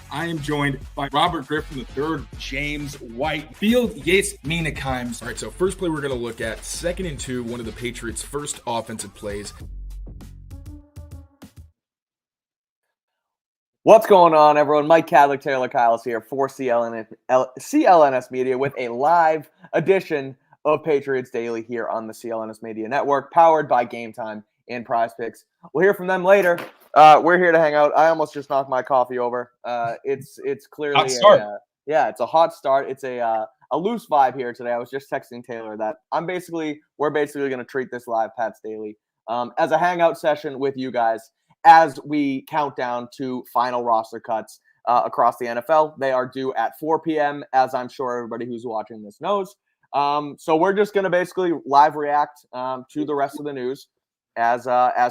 I am joined by Robert Griffin III, James Whitefield, Yates Meanakhimes. All right, so first play we're going to look at, 2nd and 2, one of the Patriots' first offensive plays. What's going on, everyone? Mike Kadlick, Tayler Kyles here for CLNS Media with a live edition of Patriots Daily here on the CLNS Media Network, powered by GameTime and Prize Picks. We'll hear from them later. We're here to hang out. I almost just knocked my coffee over. It's clearly hot start. It's a hot start. It's a loose vibe here today. I was just texting Taylor that we're basically going to treat this live Pats Daily as a hangout session with you guys as we count down to final roster cuts across the NFL. They are due at 4 p.m., as I'm sure everybody who's watching this knows. So we're just going to basically live react to the rest of the news as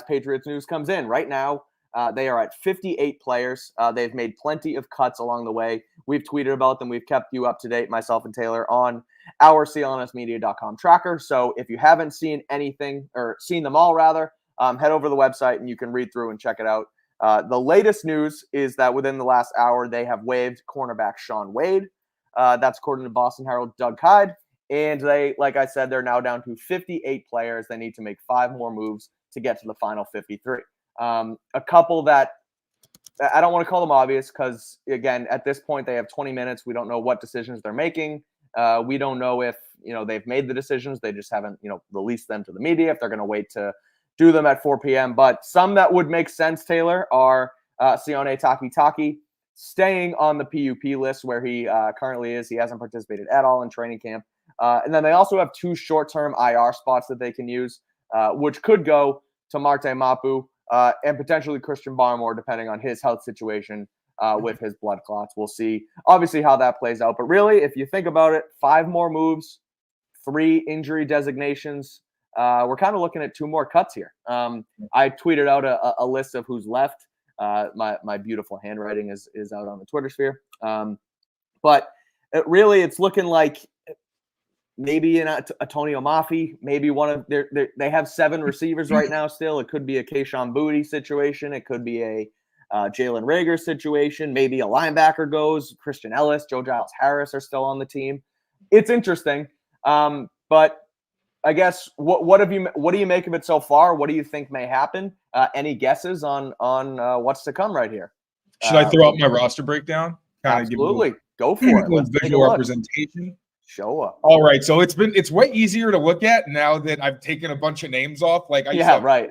Patriots news comes in. Right now, they are at 58 players. They've made plenty of cuts along the way. We've tweeted about them. We've kept you up to date, myself and Taylor, on our CLNSmedia.com tracker. So if you haven't seen anything, or seen them all rather, head over to the website and you can read through and check it out. The latest news is that within the last hour, they have waived cornerback Shaun Wade. That's according to Boston Herald Doug Hyde. And they, like I said, they're now down to 58 players. They need to make 5 more moves to get to the final 53. A couple that I don't want to call them obvious because, again, at this point, they have 20 minutes. We don't know what decisions they're making. We don't know if, they've made the decisions. They just haven't, released them to the media, if they're going to wait to do them at 4 p.m. But some that would make sense, Taylor, are Sione Takitaki staying on the PUP list where he currently is. He hasn't participated at all in training camp. And then they also have 2 short-term IR spots that they can use, which could go to Marte Mapu and potentially Christian Barmore, depending on his health situation with his blood clots. We'll see, obviously, how that plays out. But really, if you think about it, 5 more moves, 3 injury designations, we're kind of looking at 2 more cuts here. I tweeted out a list of who's left. My beautiful handwriting is out on the Twitter sphere. But it's looking like maybe a Tony Mafi, maybe one of they have 7 receivers right now still. It could be a Kayshon Boutte situation. It could be a Jalen Reagor situation. Maybe a linebacker goes. Christian Ellis, Joe Giles Harris are still on the team. It's interesting. But I guess what do you make of it so far? What do you think may happen? Any guesses on what's to come right here? Should I throw out my roster breakdown? Absolutely. Go for it. Let's visual representation. Show up. All right, so it's way easier to look at now that I've taken a bunch of names off. Like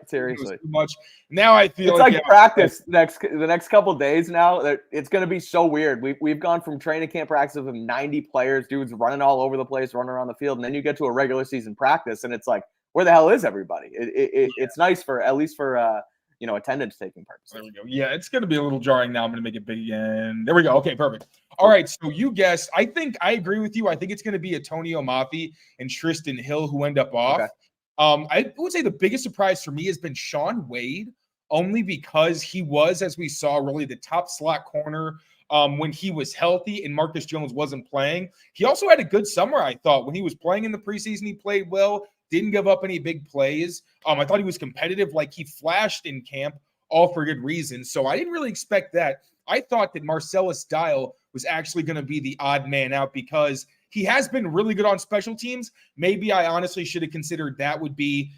seriously, too much. Now I feel it's like practice the next couple of days. Now it's going to be so weird. We've gone from training camp practice of 90 players, dudes running all over the place, running around the field, and then you get to a regular season practice, and it's like, where the hell is everybody? It's nice for at least for attendance taking purposes. There we go. Yeah, it's going to be a little jarring now. I'm going to make it big again. There we go. Okay, perfect. All right, so you guessed. I think I agree with you. I think it's going to be Antonio Mafi and Tristan Hill who end up off. Okay. I would say the biggest surprise for me has been Shaun Wade, only because he was, as we saw, really the top slot corner when he was healthy and Marcus Jones wasn't playing. He also had a good summer, I thought. When he was playing in the preseason, he played well. Didn't give up any big plays. I thought he was competitive, like he flashed in camp, all for good reasons. So I didn't really expect that. I thought that Marcellus Dial was actually going to be the odd man out because he has been really good on special teams. Maybe I honestly should have considered that would be,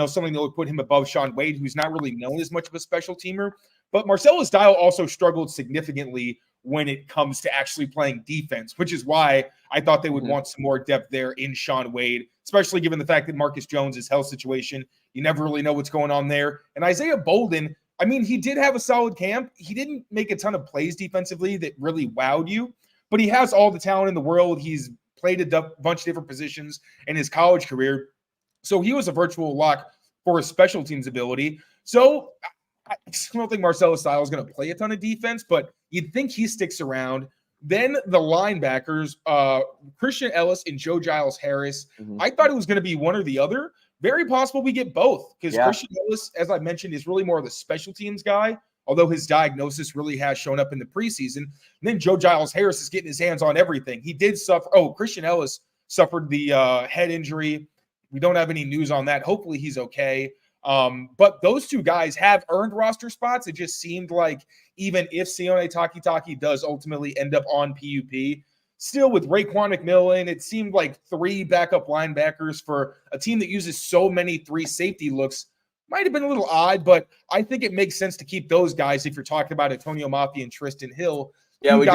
something that would put him above Shaun Wade, who's not really known as much of a special teamer. But Marcellus Dial also struggled significantly when it comes to actually playing defense, which is why I thought they would want some more depth there in Shaun Wade, especially given the fact that Marcus Jones' health situation, you never really know what's going on there. And Isaiah Bolden, I mean, he did have a solid camp. He didn't make a ton of plays defensively that really wowed you, but he has all the talent in the world. He's played a bunch of different positions in his college career. So he was a virtual lock for his special teams ability. So I don't think Marcellus Dial is going to play a ton of defense, but you'd think he sticks around. Then the linebackers, Christian Ellis and Joe Giles Harris. I thought it was going to be one or the other. Very possible we get both because Christian Ellis, as I mentioned, is really more of the special teams guy, although his diagnosis really has shown up in the preseason. And then Joe Giles Harris is getting his hands on everything. He did suffer. Oh, Christian Ellis suffered the head injury. We don't have any news on that. Hopefully he's okay. But those two guys have earned roster spots. It just seemed like even if Sione Takitaki does ultimately end up on PUP, still with Raekwon McMillan, it seemed like 3 backup linebackers for a team that uses so many 3 safety looks might have been a little odd, but I think it makes sense to keep those guys if you're talking about Antonio Mafi and Tristan Hill. Yeah, we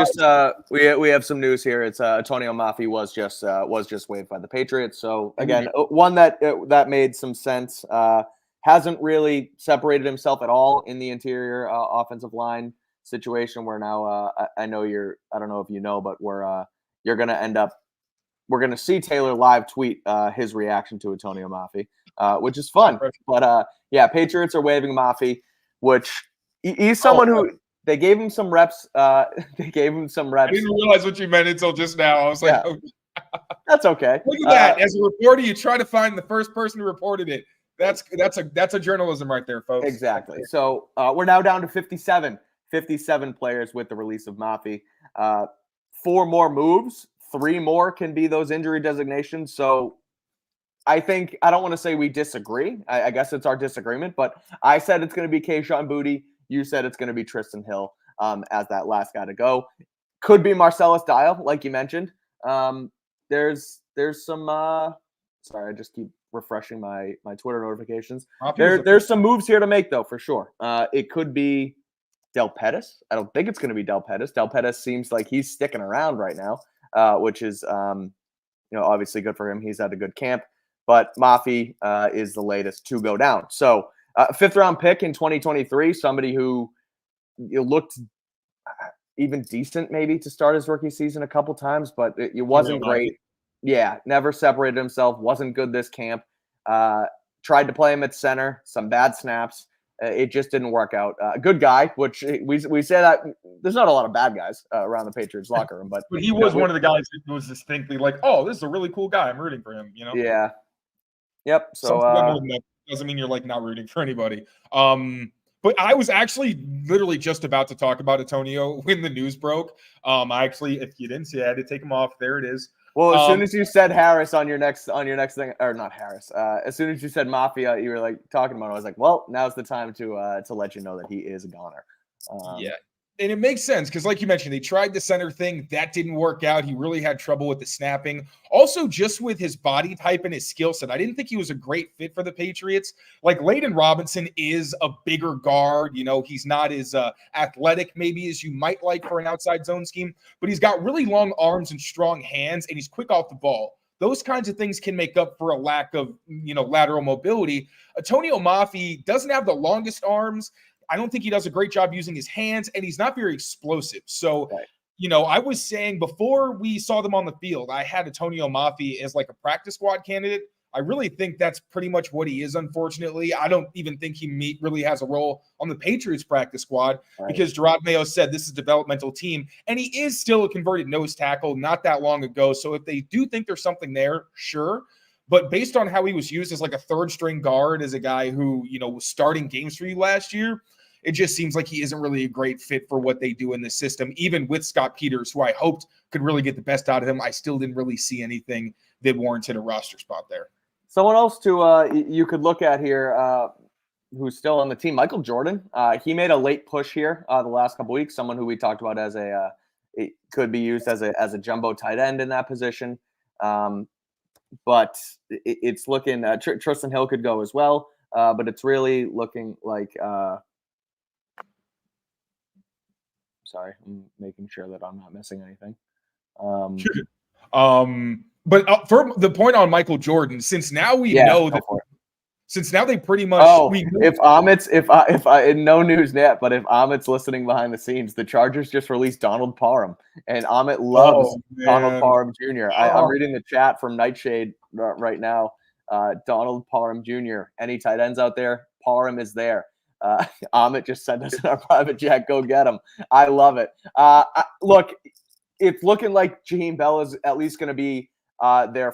have some news here. It's Antonio Mafi was just waived by the Patriots. So again, one that made some sense. Hasn't really separated himself at all in the interior offensive line situation. Where now I know I don't know if you know, but you're gonna see Taylor live tweet his reaction to Antonio Mafi, which is fun. But yeah, Patriots are waiving Mafi, which he's someone who. They gave him some reps. I didn't realize what you meant until just now. I was like, oh. That's okay. Look at that. As a reporter, you try to find the first person who reported it. That's a journalism right there, folks. Exactly. So we're now down to 57 players with the release of Mafi. 4 more moves. 3 more can be those injury designations. So I don't want to say we disagree. I guess it's our disagreement, but I said it's going to be Kayshon Boutte. You said it's going to be Tristan Hill as that last guy to go. Could be Marcellus Dial, like you mentioned. There's some sorry, I just keep refreshing my Twitter notifications. There's some moves here to make, though, for sure. It could be Del Pettis. I don't think it's going to be Del Pettis. Del Pettis seems like he's sticking around right now, which is obviously good for him. He's had a good camp. But Mafi is the latest to go down. So 5th round pick in 2023, somebody who looked even decent maybe to start his rookie season a couple times, but it wasn't great. Yeah, never separated himself, wasn't good this camp. Tried to play him at center, some bad snaps. It just didn't work out. Good guy, which we say that there's not a lot of bad guys around the Patriots locker room, but he was one of the guys that was distinctly like, oh, this is a really cool guy. I'm rooting for him. Yeah. Yep. So doesn't mean you're like not rooting for anybody. But I was actually literally just about to talk about Antonio when the news broke. If you didn't see it, I had to take him off. There it is. Well, as soon as you said Harris on your next thing, or not Harris, as soon as you said Mafia, you were like talking about it. I was like, well, now's the time to let you know that he is a goner. Yeah. And it makes sense because, like you mentioned, they tried the center thing. That didn't work out. He really had trouble with the snapping. Also, just with his body type and his skill set, I didn't think he was a great fit for the Patriots. Like, Layden Robinson is a bigger guard. He's not as athletic maybe as you might like for an outside zone scheme, but he's got really long arms and strong hands, and he's quick off the ball. Those kinds of things can make up for a lack of, lateral mobility. Antonio Mafi doesn't have the longest arms. I don't think he does a great job using his hands, and he's not very explosive. So, I was saying before we saw them on the field, I had Antonio Mafi as like a practice squad candidate. I really think that's pretty much what he is, unfortunately. I don't even think he really has a role on the Patriots practice squad because Gerard Mayo said this is a developmental team, and he is still a converted nose tackle not that long ago. So if they do think there's something there, sure. But based on how he was used as like a third-string guard, as a guy who, was starting games for you last year, it just seems like he isn't really a great fit for what they do in the system, even with Scott Peters, who I hoped could really get the best out of him. I still didn't really see anything that warranted a roster spot there. Someone else you could look at here who's still on the team, Michael Jordan. He made a late push here the last couple weeks, someone who we talked about as it could be used as a jumbo tight end in that position. But it's looking Tristan Hill could go as well, but it's really looking like sorry, I'm making sure that I'm not missing anything. But for the point on Michael Jordan, since now we know that, since now they pretty much. If Amit's no news yet, but if Amit's listening behind the scenes, the Chargers just released Donald Parham, and Amit loves Donald Parham Jr. I'm reading the chat from Nightshade right now. Donald Parham Jr. Any tight ends out there? Parham is there. Amit just sent us in our private chat. Go get him. I love it. Look, it's looking like Jaheim Bell is at least going to be their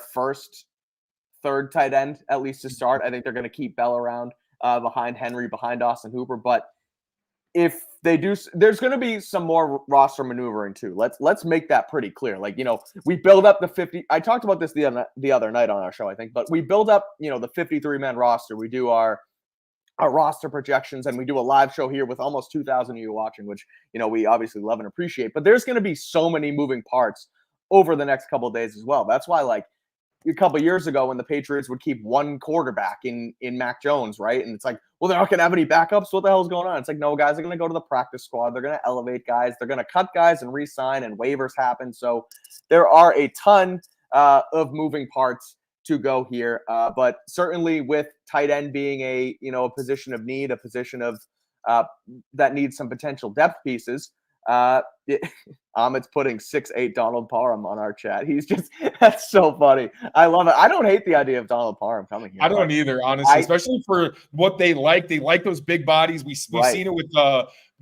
third tight end, at least to start. I think they're going to keep Bell around behind Henry, behind Austin Hooper. But if they do, there's going to be some more roster maneuvering too. Let's make that pretty clear. Like, we build up the 50. I talked about this the other night on our show, I think. But we build up, the 53-man roster. We do our our roster projections, and we do a live show here with almost 2,000 of you watching, which, we obviously love and appreciate. But there's going to be so many moving parts over the next couple of days as well. That's why, like, a couple of years ago when the Patriots would keep one quarterback in Mac Jones, right? And it's like, well, they're not going to have any backups. What the hell is going on? It's like, no, guys are going to go to the practice squad. They're going to elevate guys. They're going to cut guys and re-sign, and waivers happen. So there are a ton of moving parts to go here. But certainly with tight end being a position of need, a position of that needs some potential depth pieces. Ahmed's putting 6'8" Donald Parham on our chat. That's so funny. I love it. I don't hate the idea of Donald Parham coming here. I don't either, honestly, especially for what they like. They like those big bodies. We've seen it with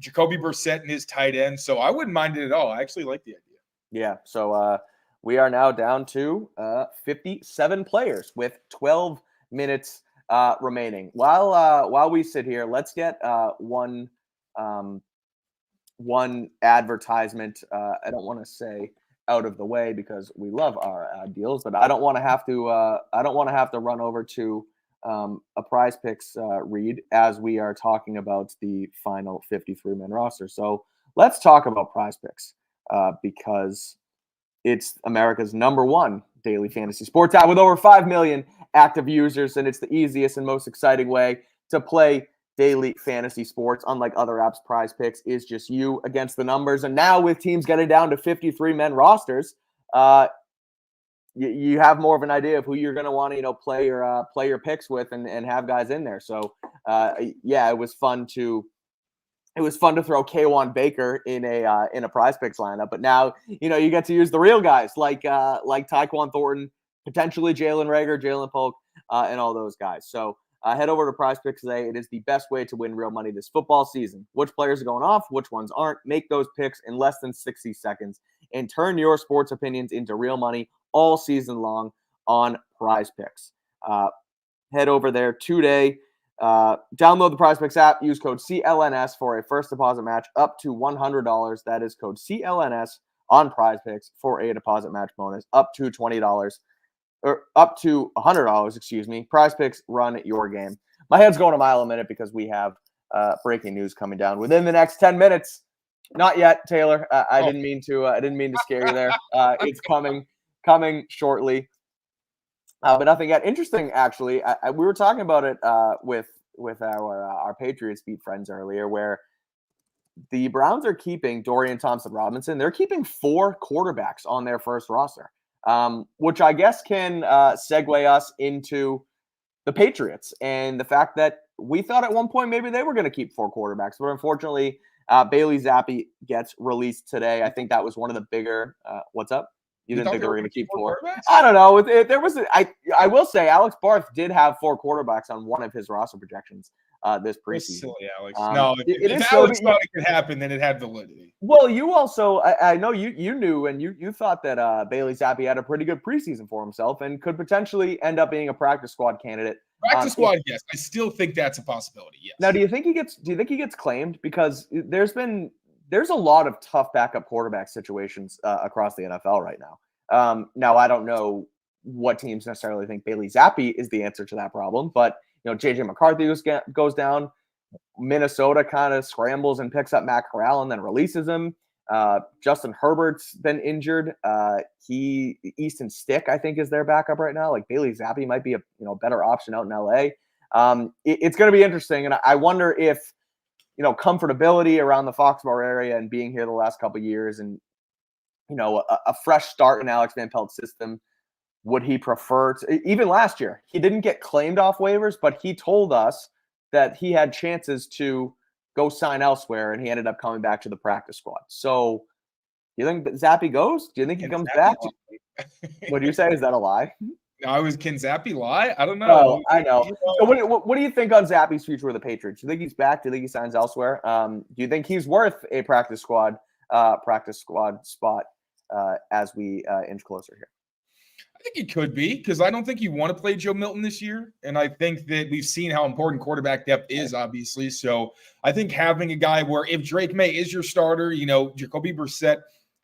Jacoby Brissett and his tight end. So I wouldn't mind it at all. I actually like the idea. Yeah. So we are now down to 57 players with 12 minutes remaining. While we sit here, let's get one advertisement. I don't want to say out of the way because we love our deals, but I don't want to have to run over to a Prize Picks read as we are talking about the final 53-man roster. So let's talk about Prize Picks because it's America's #1 daily fantasy sports app with over 5 million active users, and it's the easiest and most exciting way to play daily fantasy sports. Unlike other apps, Prize Picks is just you against the numbers. And now with teams getting down to 53-man rosters, you have more of an idea of who you're going to want to play your picks with and have guys in there. So it was fun to throw K1 Baker in a Prize Picks lineup. But now you get to use the real guys like Tyquan Thornton, potentially Jalen Reagor, Jalen Polk, and all those guys. So head over to Prize Picks today. It is the best way to win real money this football season. Which players are going off, which ones aren't. Make those picks in less than 60 seconds and turn your sports opinions into real money all season long on Prize Picks. Head over there today. Download the Prize Picks app. Use code CLNS for a first deposit match up to $100. That is code CLNS on Prize Picks for a deposit match bonus up to $20. Or up to $100, excuse me. Prize Picks, run your game. My head's going a mile a minute because we have breaking news coming down within the next 10 minutes. Not yet, Taylor. I didn't mean to scare you there. It's coming shortly. But nothing yet. Interesting, actually. We were talking about it with our Patriots beat friends earlier, where the Browns are keeping Dorian Thompson-Robinson. They're keeping 4 quarterbacks on their first roster. Which I guess can segue us into the Patriots and the fact that we thought at one point maybe they were going to keep 4 quarterbacks, but unfortunately, Bailey Zappi gets released today. I think that was one of the bigger. What's up? You didn't think they were going to keep 4? I don't know. There was. I will say Alex Barth did have 4 quarterbacks on one of his roster projections this preseason. Silly, Alex. No, if Alex thought it could happen, then it had validity. Well, you also, I know you knew and you thought that Bailey Zappi had a pretty good preseason for himself and could potentially end up being a practice squad candidate. Practice squad, yes. I still think that's a possibility. Yes. Now, do you think he gets claimed? Because there's a lot of tough backup quarterback situations across the NFL right now. Now, I don't know what teams necessarily think Bailey Zappi is the answer to that problem, but JJ McCarthy goes down. Minnesota kind of scrambles and picks up Matt Corral and then releases him. Justin Herbert's been injured. Easton Stick, I think, is their backup right now. Like Bailey Zappi might be a better option out in LA. It's going to be interesting, and I wonder if comfortability around the Foxboro area and being here the last couple of years, and a fresh start in Alex Van Pelt's system. Would he prefer even last year? He didn't get claimed off waivers, but he told us that he had chances to go sign elsewhere, and he ended up coming back to the practice squad. So, do you think Zappi goes? Do you think he comes back? What do you say? Is that a lie? No, can Zappi lie? I don't know. Oh, I know. So what do you think on Zappi's future with the Patriots? Do you think he's back? Do you think he signs elsewhere? Do you think he's worth a practice squad spot as we inch closer here? I think he could be, because I don't think you want to play Joe Milton this year. And I think that we've seen how important quarterback depth is, obviously. So I think having a guy where if Drake May is your starter, Jacoby Brissett,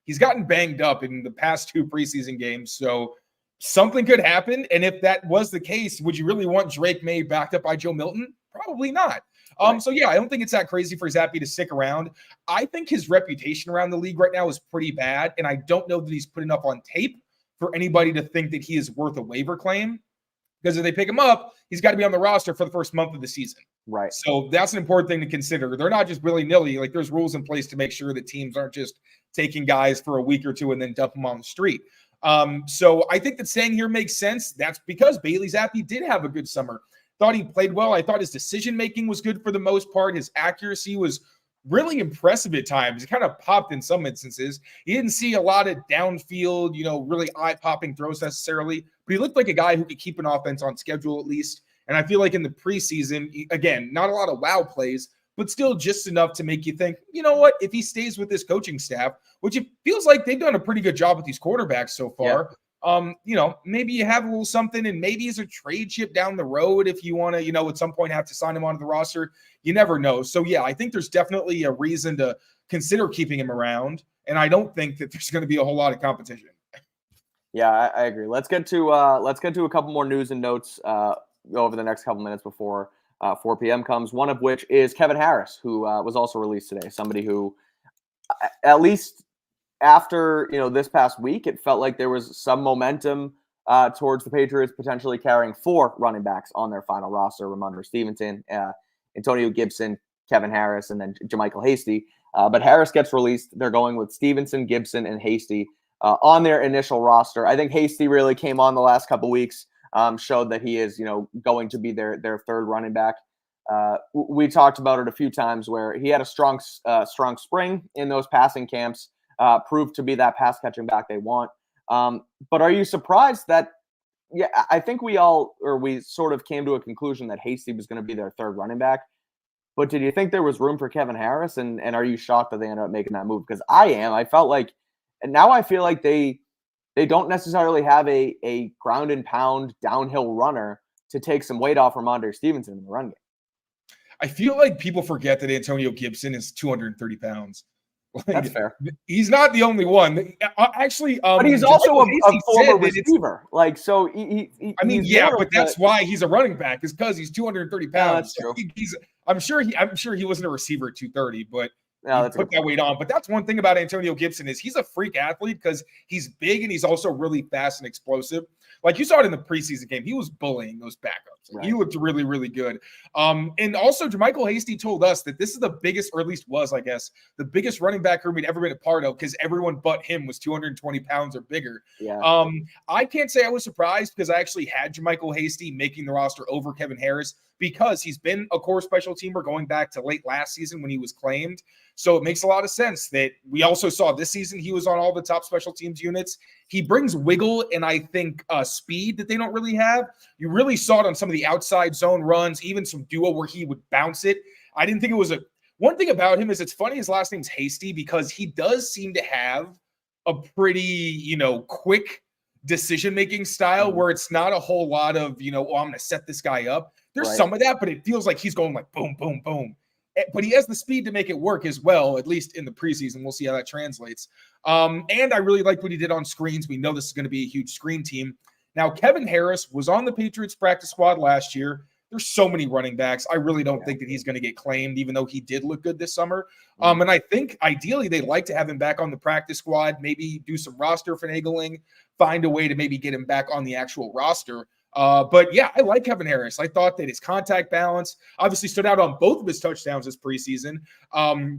he's gotten banged up in the past 2 preseason games. So something could happen. And if that was the case, would you really want Drake May backed up by Joe Milton? Probably not. Right. So yeah, I don't think it's that crazy for Zappe to stick around. I think his reputation around the league right now is pretty bad, and I don't know that he's put enough on tape for anybody to think that he is worth a waiver claim. Because if they pick him up, he's got to be on the roster for the first month of the season. Right. So that's an important thing to consider. They're not just willy-nilly. Like, there's rules in place to make sure that teams aren't just taking guys for a week or two and then dump them on the street. So I think that saying here makes sense. That's because Bailey Zappe did have a good summer. Thought he played well. I thought his decision-making was good for the most part. His accuracy was really impressive at times. It kind of popped in some instances. He didn't see a lot of downfield, really eye-popping throws necessarily, but he looked like a guy who could keep an offense on schedule at least. And I feel like in the preseason, again, not a lot of wow plays, but still just enough to make you think, you know what, if he stays with this coaching staff, which it feels like they've done a pretty good job with these quarterbacks so far, maybe you have a little something, and maybe he's a trade chip down the road if you want to, at some point have to sign him onto the roster. You never know. So yeah, I think there's definitely a reason to consider keeping him around, and I don't think that there's going to be a whole lot of competition. Yeah, I agree. Let's get to a couple more news and notes over the next couple minutes before 4 p.m. comes. One of which is Kevin Harris, who was also released today. Somebody who, at least after this past week, it felt like there was some momentum towards the Patriots potentially carrying 4 running backs on their final roster: Ramondre Stevenson, Antonio Gibson, Kevin Harris, and then JaMycal Hasty. But Harris gets released. They're going with Stevenson, Gibson, and Hasty on their initial roster. I think Hasty really came on the last couple weeks, showed that he is going to be their third running back. We talked about it a few times where he had a strong spring in those passing camps. Proved to be that pass catching back they want. But are you surprised that? Yeah, I think we sort of came to a conclusion that Hasty was going to be their third running back. But did you think there was room for Kevin Harris? And are you shocked that they ended up making that move? Because I am. I felt like, and now I feel like they don't necessarily have a ground and pound downhill runner to take some weight off Ramondre Stevenson in the run game. I feel like people forget that Antonio Gibson is 230 pounds. That's fair. He's not the only one. Actually, but he's also a former receiver. Like, so but that's why he's a running back, is because he's 230 pounds. Yeah, that's true. I'm sure he wasn't a receiver at 230, but put that weight on. But that's one thing about Antonio Gibson is he's a freak athlete because he's big and he's also really fast and explosive. Like you saw it in the preseason game, he was bullying those backups. Right. He looked really, really good. And also, JaMycal Hasty told us that this is the biggest, or at least was, I guess, the biggest running back room he'd ever been a part of because everyone but him was 220 pounds or bigger. Yeah. I can't say I was surprised because I actually had JaMycal Hasty making the roster over Kevin Harris because he's been a core special teamer going back to late last season when he was claimed. So it makes a lot of sense that we also saw this season he was on all the top special teams units. He brings wiggle and I think speed that they don't really have. You really saw it on some of the outside zone runs, even some duo where he would bounce it. I didn't think it was one thing about him is it's funny his last name's Hasty because he does seem to have a pretty, quick decision-making style where it's not a whole lot of, I'm going to set this guy up. There's some of that, but it feels like he's going like boom, boom, boom. But he has the speed to make it work as well, at least in the preseason. We'll see how that translates. And I really like what he did on screens. We know this is going to be a huge screen team. Now, Kevin Harris was on the Patriots practice squad last year. There's so many running backs. I really don't think that he's going to get claimed, even though he did look good this summer. And I think ideally they'd like to have him back on the practice squad, maybe do some roster finagling, find a way to maybe get him back on the actual roster. But yeah, I like Kevin Harris. I thought that his contact balance obviously stood out on both of his touchdowns this preseason.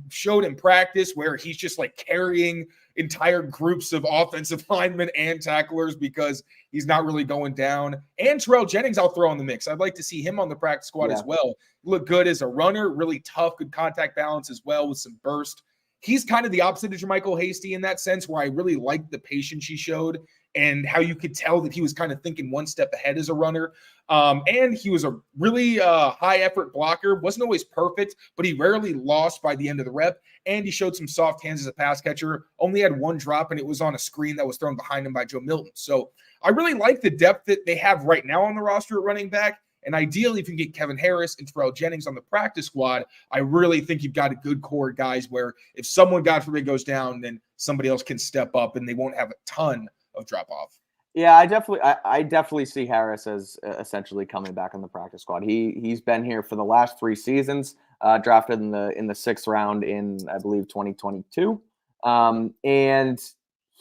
Showed in practice where he's just like carrying entire groups of offensive linemen and tacklers because he's not really going down. And Terrell Jennings, I'll throw in the mix. I'd like to see him on the practice squad as well. Look good as a runner, really tough, good contact balance as well with some burst. He's kind of the opposite of JaMycal Hasty in that sense, where I really liked the patience he showed and how you could tell that he was kind of thinking one step ahead as a runner. And he was a really high effort blocker. Wasn't always perfect, but he rarely lost by the end of the rep. And he showed some soft hands as a pass catcher. Only had one drop, and it was on a screen that was thrown behind him by Joe Milton. So I really like the depth that they have right now on the roster at running back. And ideally, if you can get Kevin Harris and Terrell Jennings on the practice squad, I really think you've got a good core of guys where if someone, God forbid, goes down, then somebody else can step up and they won't have a ton of drop off. Yeah, I definitely see Harris as essentially coming back on the practice squad. He's been here for the last 3 seasons, drafted in the 6th round in, I believe, 2022. And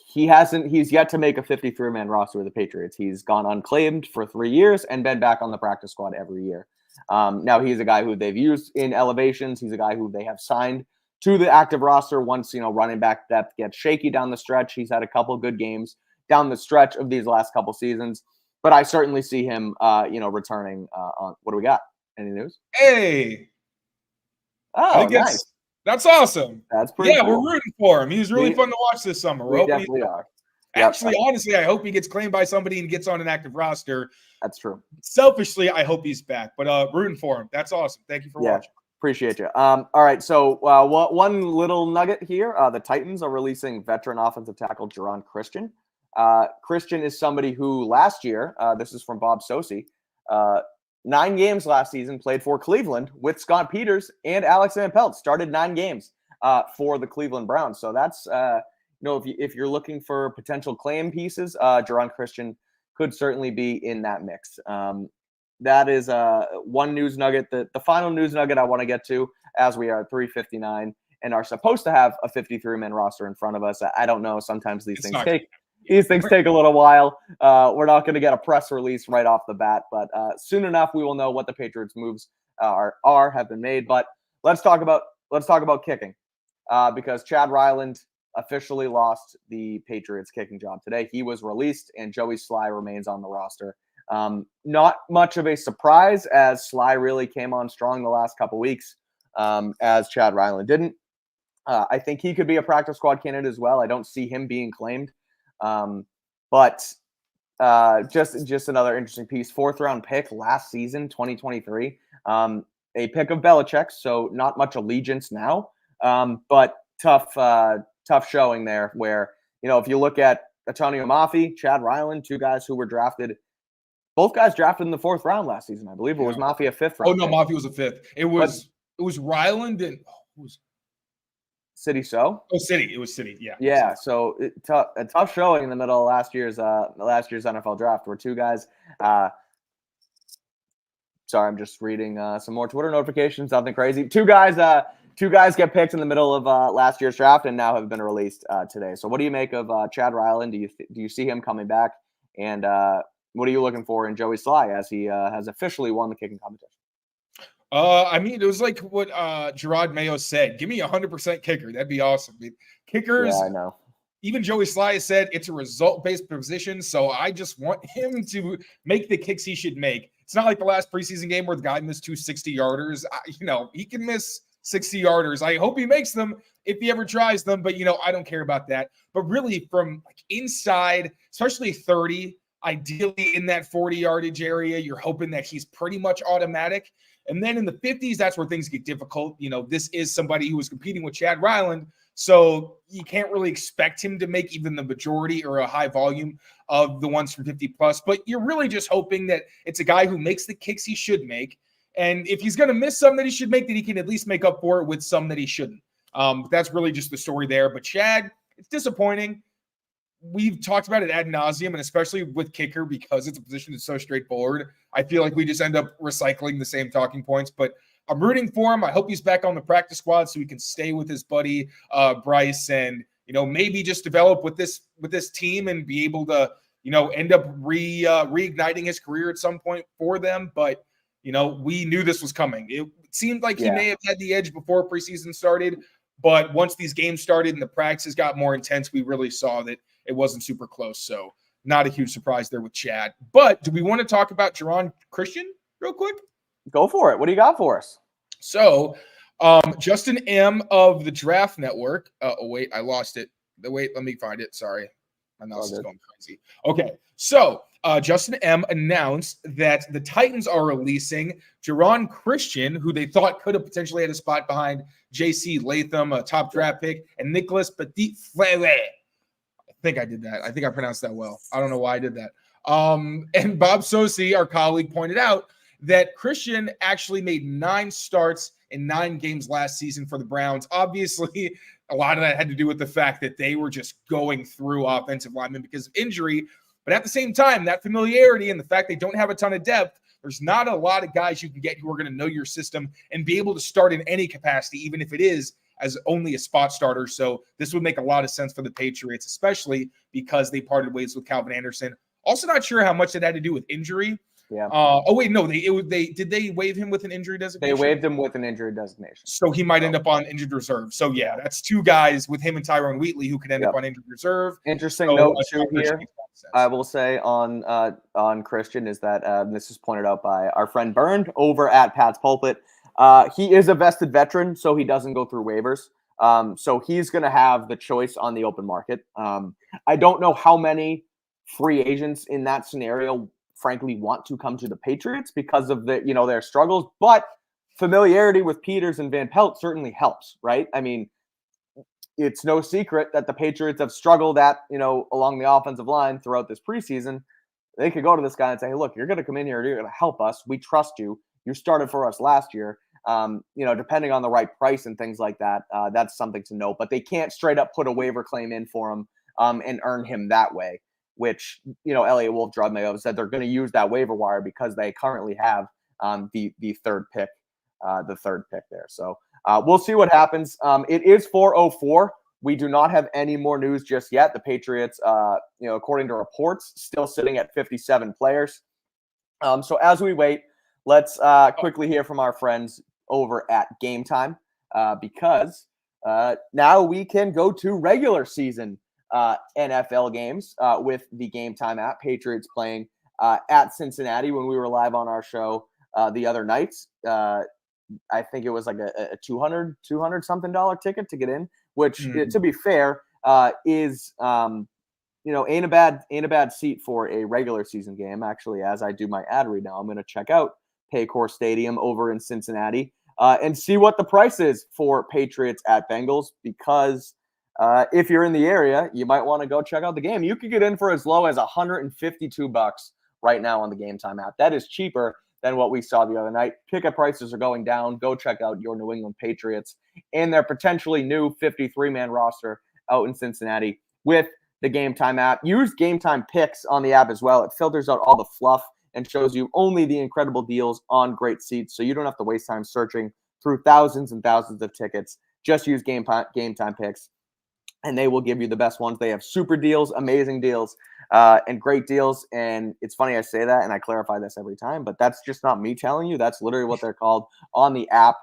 he's yet to make a 53-man roster with the Patriots. He's gone unclaimed for 3 years and been back on the practice squad every year. Now he's a guy who they've used in elevations. He's a guy who they have signed to the active roster once, running back depth gets shaky down the stretch. He's had a couple good games down the stretch of these last couple seasons, but I certainly see him, returning. On what do we got? Any news? Hey, Oh, nice. That's awesome. That's pretty. Yeah, cool. we're rooting for him. He's really fun to watch this summer. We definitely are. Actually, honestly, I hope he gets claimed by somebody and gets on an active roster. That's true. Selfishly, I hope he's back, but rooting for him. That's awesome. Thank you for watching. Appreciate you. All right, so one little nugget here. The Titans are releasing veteran offensive tackle Geron Christian. Christian is somebody who last year, this is from Bob Sosi, 9 games last season, played for Cleveland with Scott Peters and Alex Van Pelt, started 9 games for the Cleveland Browns. So that's, if you're looking for potential claim pieces, Geron Christian could certainly be in that mix. That is one news nugget. The final news nugget I want to get to, as we are at 3:59 and are supposed to have a 53-man roster in front of us. I don't know. Sometimes these things take a little while. We're not going to get a press release right off the bat, but soon enough we will know what the Patriots' moves have been made. But let's talk about kicking, because Chad Ryland officially lost the Patriots kicking job today. He was released, and Joey Sly remains on the roster. Not much of a surprise, as Sly really came on strong the last couple weeks, as Chad Ryland didn't. I think he could be a practice squad candidate as well. I don't see him being claimed. But just another interesting piece. 4th round pick last season, 2023. A pick of Belichick's, so not much allegiance now. But tough showing there, where, if you look at Antonio Mafi, Chad Ryland, 2 guys who were drafted. Both guys drafted in the 4th round last season. I believe it was Mafi a 5th round. Oh no, Mafi was a 5th. It was Ryland and City. So City. It was City. Yeah. Yeah. So a tough showing in the middle of last year's NFL draft, where 2 guys. Sorry, I'm just reading some more Twitter notifications. Nothing crazy. 2 guys get picked in the middle of last year's draft and now have been released today. So what do you make of Chad Ryland? Do you see him coming back? And what are you looking for in Joey Sly, as he has officially won the kicking competition? It was like what Gerard Mayo said. Give me 100% kicker. That'd be awesome. Kickers. Yeah, I know. Even Joey Sly said it's a result-based position, so I just want him to make the kicks he should make. It's not like the last preseason game where the guy missed 2 60-yarders. He can miss 60-yarders. I hope he makes them if he ever tries them, but, I don't care about that. But really, from inside, especially 30, ideally in that 40-yardage area, you're hoping that he's pretty much automatic. And then in the 50s, that's where things get difficult. This is somebody who was competing with Chad Ryland, so you can't really expect him to make even the majority or a high volume of the ones from 50 plus. But you're really just hoping that it's a guy who makes the kicks he should make. And if he's going to miss some that he should make, that he can at least make up for it with some that he shouldn't. That's really just the story there. But Chad, it's disappointing. We've talked about it ad nauseum, and especially with kicker, because it's a position that's so straightforward. I feel like we just end up recycling the same talking points, but I'm rooting for him. I hope he's back on the practice squad so he can stay with his buddy Bryce, and maybe just develop with this team and be able to end up reigniting his career at some point for them. But we knew this was coming. It seemed like he may have had the edge before preseason started, but once these games started and the practices got more intense, we really saw that it wasn't super close. So not a huge surprise there with Chad. But do we want to talk about Geron Christian real quick? Go for it. What do you got for us? So Justin M. of the Draft Network. Wait, I lost it. Wait, let me find it. Sorry. My mouse is going crazy. Okay. So Justin M. announced that the Titans are releasing Geron Christian, who they thought could have potentially had a spot behind J.C. Latham, a top draft pick, and Nicholas Petit-Frere. I think I did that. I think I pronounced that well. I don't know why I did that. And Bob Sosi, our colleague, pointed out that Christian actually made 9 starts in 9 games last season for the Browns. Obviously, a lot of that had to do with the fact that they were just going through offensive linemen because of injury. But at the same time, that familiarity and the fact they don't have a ton of depth, there's not a lot of guys you can get who are going to know your system and be able to start in any capacity, even if it is as only a spot starter. So this would make a lot of sense for the Patriots, especially because they parted ways with Calvin Anderson. Also not sure how much it had to do with injury. Yeah. Oh wait, no. Did they waive him with an injury designation? They waived him with an injury designation, so he might end up on injured reserve. So yeah, that's two guys with him and Tyrone Wheatley who could end up on injured reserve. Interesting note too here, I will say on Christian is that this is pointed out by our friend Bernd over at Pat's Pulpit. He is a vested veteran, so he doesn't go through waivers. So he's going to have the choice on the open market. I don't know how many free agents in that scenario frankly want to come to the Patriots because of their struggles, but familiarity with Peters and Van Pelt certainly helps, right? I mean, it's no secret that the Patriots have struggled along the offensive line throughout this preseason. They could go to this guy and say, hey, look, you're going to come in here, you're going to help us. We trust you. You started for us last year. Depending on the right price and things like that, that's something to note. But they can't straight up put a waiver claim in for him and earn him that way, which, Elliot Wolf Drudmayo said they're going to use that waiver wire because they currently have the third pick there. So we'll see what happens. It is 4:04. We do not have any more news just yet. The Patriots, according to reports, still sitting at 57 players. So as we wait, let's quickly hear from our friends over at GameTime because now we can go to regular season NFL games with the GameTime app. Patriots playing at Cincinnati when we were live on our show the other night. I think it was like a $200 something ticket to get in, which to be fair is ain't a bad seat for a regular season game. Actually, as I do my ad read now, I'm going to check out Paycor Stadium over in Cincinnati and see what the price is for Patriots at Bengals, because if you're in the area, you might want to go check out the game. You could get in for as low as $152 right now on the GameTime app. That is cheaper than what we saw the other night. Ticket prices are going down. Go check out your New England Patriots and their potentially new 53-man roster out in Cincinnati with the GameTime app. Use GameTime picks on the app as well. It filters out all the fluff and shows you only the incredible deals on great seats, so you don't have to waste time searching through thousands and thousands of tickets. Just use GameTime picks, and they will give you the best ones. They have super deals, amazing deals, and great deals. And it's funny I say that, and I clarify this every time, but that's just not me telling you. That's literally what they're called on the app.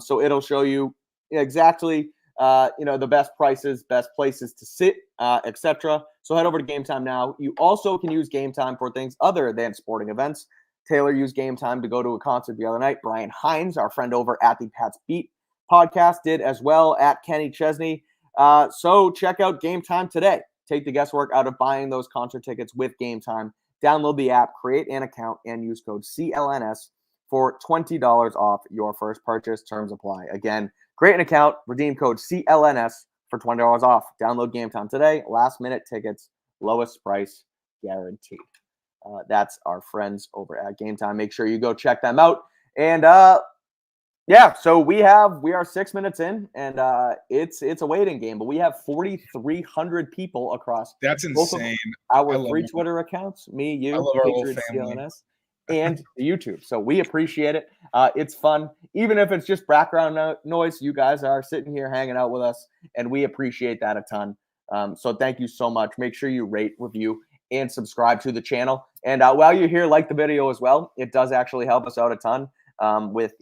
So it'll show you exactly the best prices, best places to sit, etc. So head over to GameTime now. You also can use GameTime for things other than sporting events. Taylor used GameTime to go to a concert the other night. Brian Hines, our friend over at the Pat's Beat podcast, did as well, at Kenny Chesney. So check out GameTime today. Take the guesswork out of buying those concert tickets with GameTime. Download the app, create an account, and use code CLNS for $20 off your first purchase. Terms apply. Again, create an account, redeem code CLNS for $20 off. Download GameTime today. Last minute tickets, lowest price guaranteed. That's our friends over at GameTime. Make sure you go check them out. And so we are 6 minutes in, and it's a waiting game, but we have 4,300 people across. That's insane. Our three Twitter accounts, me, you, Patriots, CLNS, and the YouTube. So we appreciate it. It's fun, even if it's just background noise. You guys are sitting here hanging out with us, and we appreciate that a ton. So thank you so much. Make sure you rate, review, and subscribe to the channel. And while you're here, like the video as well. It does actually help us out a ton with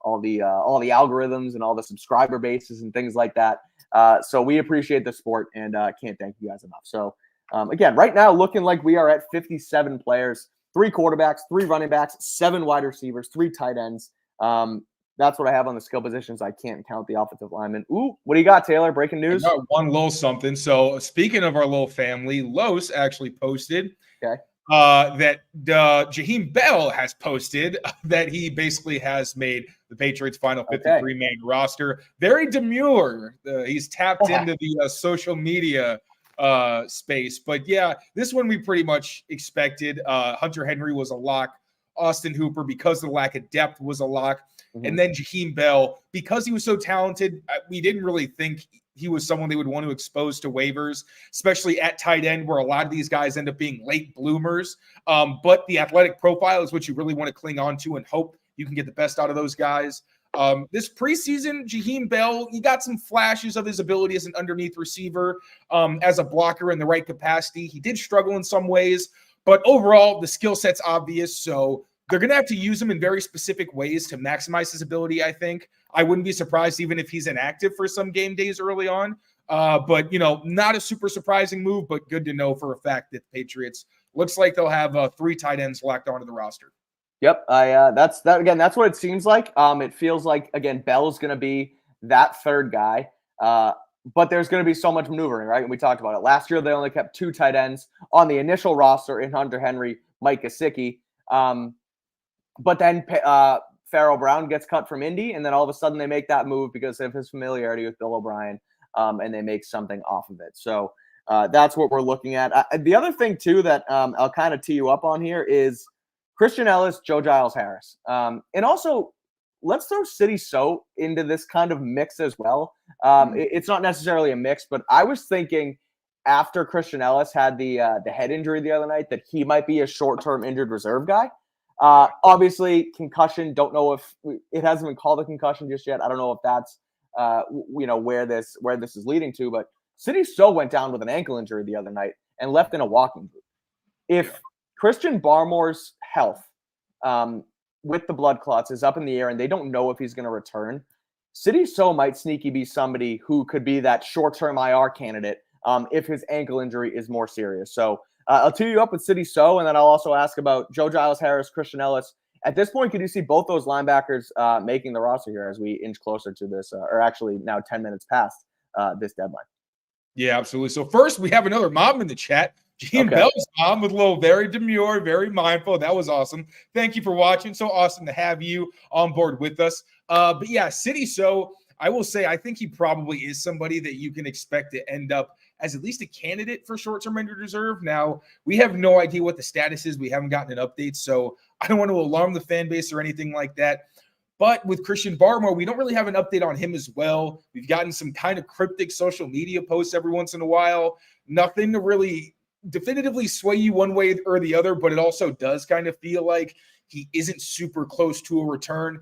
all the algorithms and all the subscriber bases and things like that. So we appreciate the support and can't thank you guys enough. So again, right now looking like we are at 57 players, 3 quarterbacks, 3 running backs, 7 wide receivers, 3 tight ends. That's what I have on the skill positions. I can't count the offensive linemen. Ooh, what do you got, Taylor? Breaking news? I got one little something. So speaking of our little family, Los actually posted that Jaheim Bell has posted that he basically has made the Patriots' final 53-man roster. Very demure. He's tapped into the social media space. But yeah, this one we pretty much expected. Hunter Henry was a lock. Austin Hooper, because of the lack of depth, was a lock. And then Jaheim Bell, because he was so talented, we didn't really think he was someone they would want to expose to waivers, especially at tight end, where a lot of these guys end up being late bloomers. But the athletic profile is what you really want to cling on to and hope you can get the best out of those guys. This preseason, Jaheim Bell, he got some flashes of his ability as an underneath receiver, as a blocker in the right capacity. He did struggle in some ways, but overall, the skill set's obvious. So they're going to have to use him in very specific ways to maximize his ability, I think. I wouldn't be surprised even if he's inactive for some game days early on. But, not a super surprising move, but good to know for a fact that the Patriots looks like they'll have 3 tight ends locked onto the roster. Yep, that's what it seems like. It feels like, again, Bell's going to be that third guy, but there's going to be so much maneuvering, right? And we talked about it last year. They only kept 2 tight ends on the initial roster in Hunter Henry, Mike Gesicki. But then Pharaoh Brown gets cut from Indy, and then all of a sudden they make that move because of his familiarity with Bill O'Brien, and they make something off of it. So that's what we're looking at. The other thing too that I'll kind of tee you up on here is Christian Ellis, Joe Giles-Harris. And also, let's throw City So into this kind of mix as well. It's not necessarily a mix, but I was thinking after Christian Ellis had the head injury the other night that he might be a short-term injured reserve guy. Obviously, concussion, don't know if it hasn't been called a concussion just yet. I don't know if that's where this is leading to, but City So went down with an ankle injury the other night and left in a walking boot. If Christian Barmore's health with the blood clots is up in the air and they don't know if he's going to return, City So might sneaky be somebody who could be that short-term IR candidate if his ankle injury is more serious. So I'll tee you up with City So, and then I'll also ask about Joe Giles-Harris, Christian Ellis. At this point, could you see both those linebackers making the roster here as we inch closer to this, or actually now 10 minutes past this deadline? Yeah, absolutely. So first, we have another mom in the chat. Jaheim Bell's mom with a little very demure, very mindful. That was awesome. Thank you for watching. So awesome to have you on board with us. But yeah, City So, I will say, I think he probably is somebody that you can expect to end up as at least a candidate for short-term injured reserve. Now, we have no idea what the status is. We haven't gotten an update, so I don't want to alarm the fan base or anything like that. But with Christian Barmore, we don't really have an update on him as well. We've gotten some kind of cryptic social media posts every once in a while. Nothing to really definitively sway you one way or the other, but it also does kind of feel like he isn't super close to a return.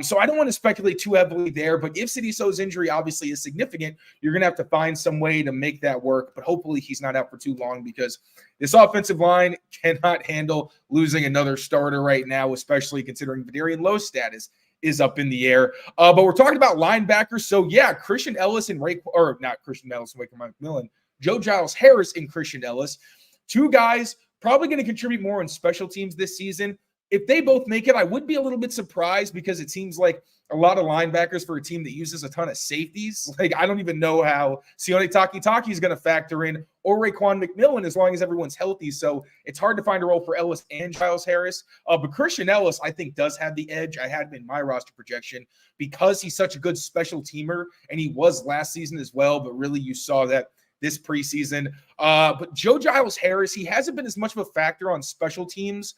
So I don't want to speculate too heavily there, but if City So's injury obviously is significant, you're going to have to find some way to make that work, but hopefully he's not out for too long because this offensive line cannot handle losing another starter right now, especially considering Vadarian Lowe's status is up in the air. But we're talking about linebackers. So yeah, Christian Ellis and McMillan, Joe Giles-Harris and Christian Ellis, 2 guys probably going to contribute more on special teams this season. If they both make it, I would be a little bit surprised because it seems like a lot of linebackers for a team that uses a ton of safeties. Like, I don't even know how Sione Takitaki is going to factor in, or Raekwon McMillan, as long as everyone's healthy. So it's hard to find a role for Ellis and Giles-Harris. But Christian Ellis, I think, does have the edge. I had him in my roster projection because he's such a good special teamer, and he was last season as well. But really, you saw that this preseason. But Joe Giles-Harris, he hasn't been as much of a factor on special teams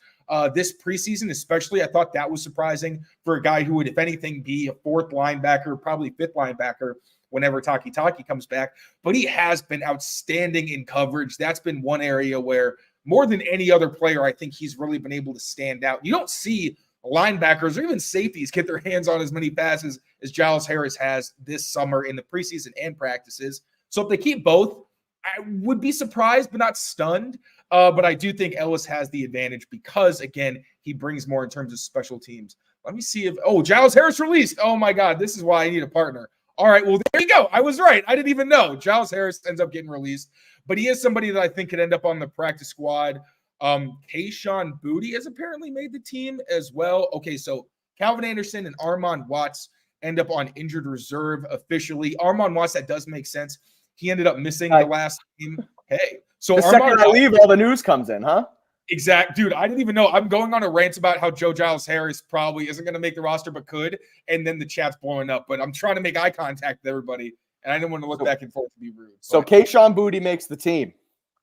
this preseason, especially. I thought that was surprising for a guy who would, if anything, be a 4th linebacker, probably 5th linebacker whenever Takitaki comes back. But he has been outstanding in coverage. That's been one area where more than any other player, I think he's really been able to stand out. You don't see linebackers or even safeties get their hands on as many passes as Giles-Harris has this summer in the preseason and practices. So if they keep both, I would be surprised but not stunned. But I do think Ellis has the advantage because, again, he brings more in terms of special teams. Let me see if – Giles-Harris released. Oh, my God, this is why I need a partner. All right, well, there you go. I was right. I didn't even know. Giles-Harris ends up getting released. But he is somebody that I think could end up on the practice squad. Kayshon Boutte has apparently made the team as well. Okay, so Calvin Anderson and Armand Watts end up on injured reserve officially. Armand Watts, that does make sense. He ended up missing the last game. Hey, so the second I leave, all the news comes in, huh? Exact, dude. I didn't even know. I'm going on a rant about how Joe Giles-Harris probably isn't going to make the roster, but could, and then the chat's blowing up. But I'm trying to make eye contact with everybody, and I didn't want to look back and forth to be rude. So Kayshon Boutte makes the team.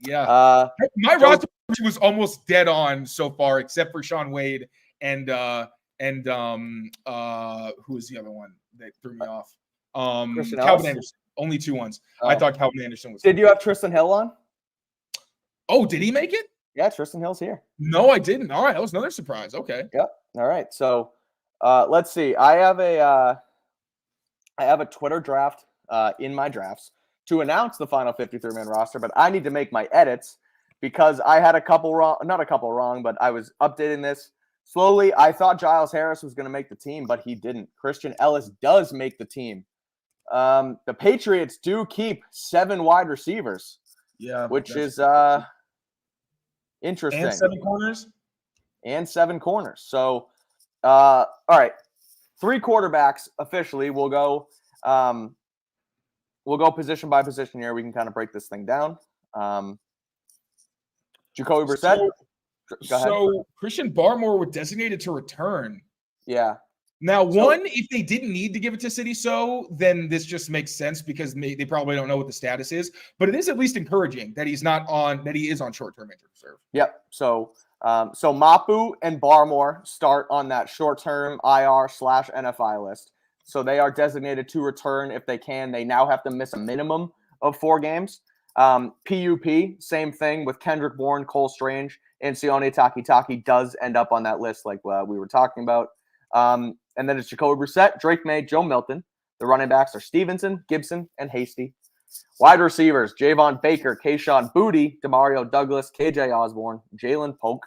Yeah, my roster was almost dead on so far, except for Sean Wade and who was the other one that threw me off? Calvin Anderson. Only 2 ones. I thought Calvin Anderson was. Did you have Tristan Hill on? Oh, did he make it? Yeah, Tristan Hill's here. No, I didn't. All right, that was another surprise. Okay. Yep. All right. So let's see. I have a Twitter draft in my drafts to announce the final 53-man roster, but I need to make my edits because I had a couple wrong, not a couple wrong, but I was updating this slowly. I thought Giles Harris was going to make the team, but he didn't. Christian Ellis does make the team. The Patriots do keep 7 wide receivers. Yeah. Which is interesting. And 7 corners? And 7 corners. So, all right. 3 quarterbacks officially. We'll go position by position here. We can kind of break this thing down. Jacoby Brissett. Go ahead. So Christian Barmore was designated to return. Yeah. Now, if they didn't need to give it to City So, then this just makes sense because they probably don't know what the status is. But it is at least encouraging that he is on short-term injured reserve. Yep. So Mapu and Barmore start on that short-term IR/NFI list. So they are designated to return if they can. They now have to miss a minimum of 4 games. PUP, same thing with Kendrick Bourne, Cole Strange, and Sione Takitaki does end up on that list like we were talking about. And then it's Jacoby Brissett, Drake May, Joe Milton. The running backs are Stevenson, Gibson, and Hasty. Wide receivers, Javon Baker, Kayshawn Booty, Demario Douglas, KJ Osborne, Jalen Polk,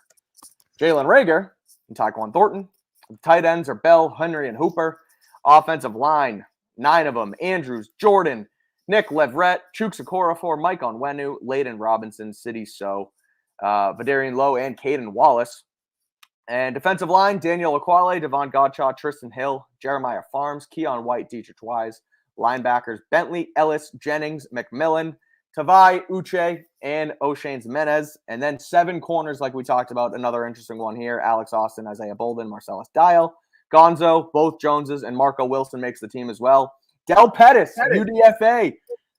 Jalen Rager, and Tyquan Thornton. The tight ends are Bell, Henry, and Hooper. Offensive line, 9 of them. Andrews, Jordan, Nick Leverett, Chuk Okorafor, Mike Onwenu, Layden Robinson, City So, Vadarian Lowe, and Caden Wallace. And defensive line, Daniel Aquale, Devon Godchaw, Tristan Hill, Jeremiah Farms, Keon White, Dietrich Wise. Linebackers, Bentley, Ellis, Jennings, McMillan, Tavai, Uche, and O'Shane Jimenez. And then 7 corners, like we talked about. Another interesting one here. Alex Austin, Isaiah Bolden, Marcellus Dial, Gonzo, both Joneses, and Marco Wilson makes the team as well. Del Pettis, UDFA,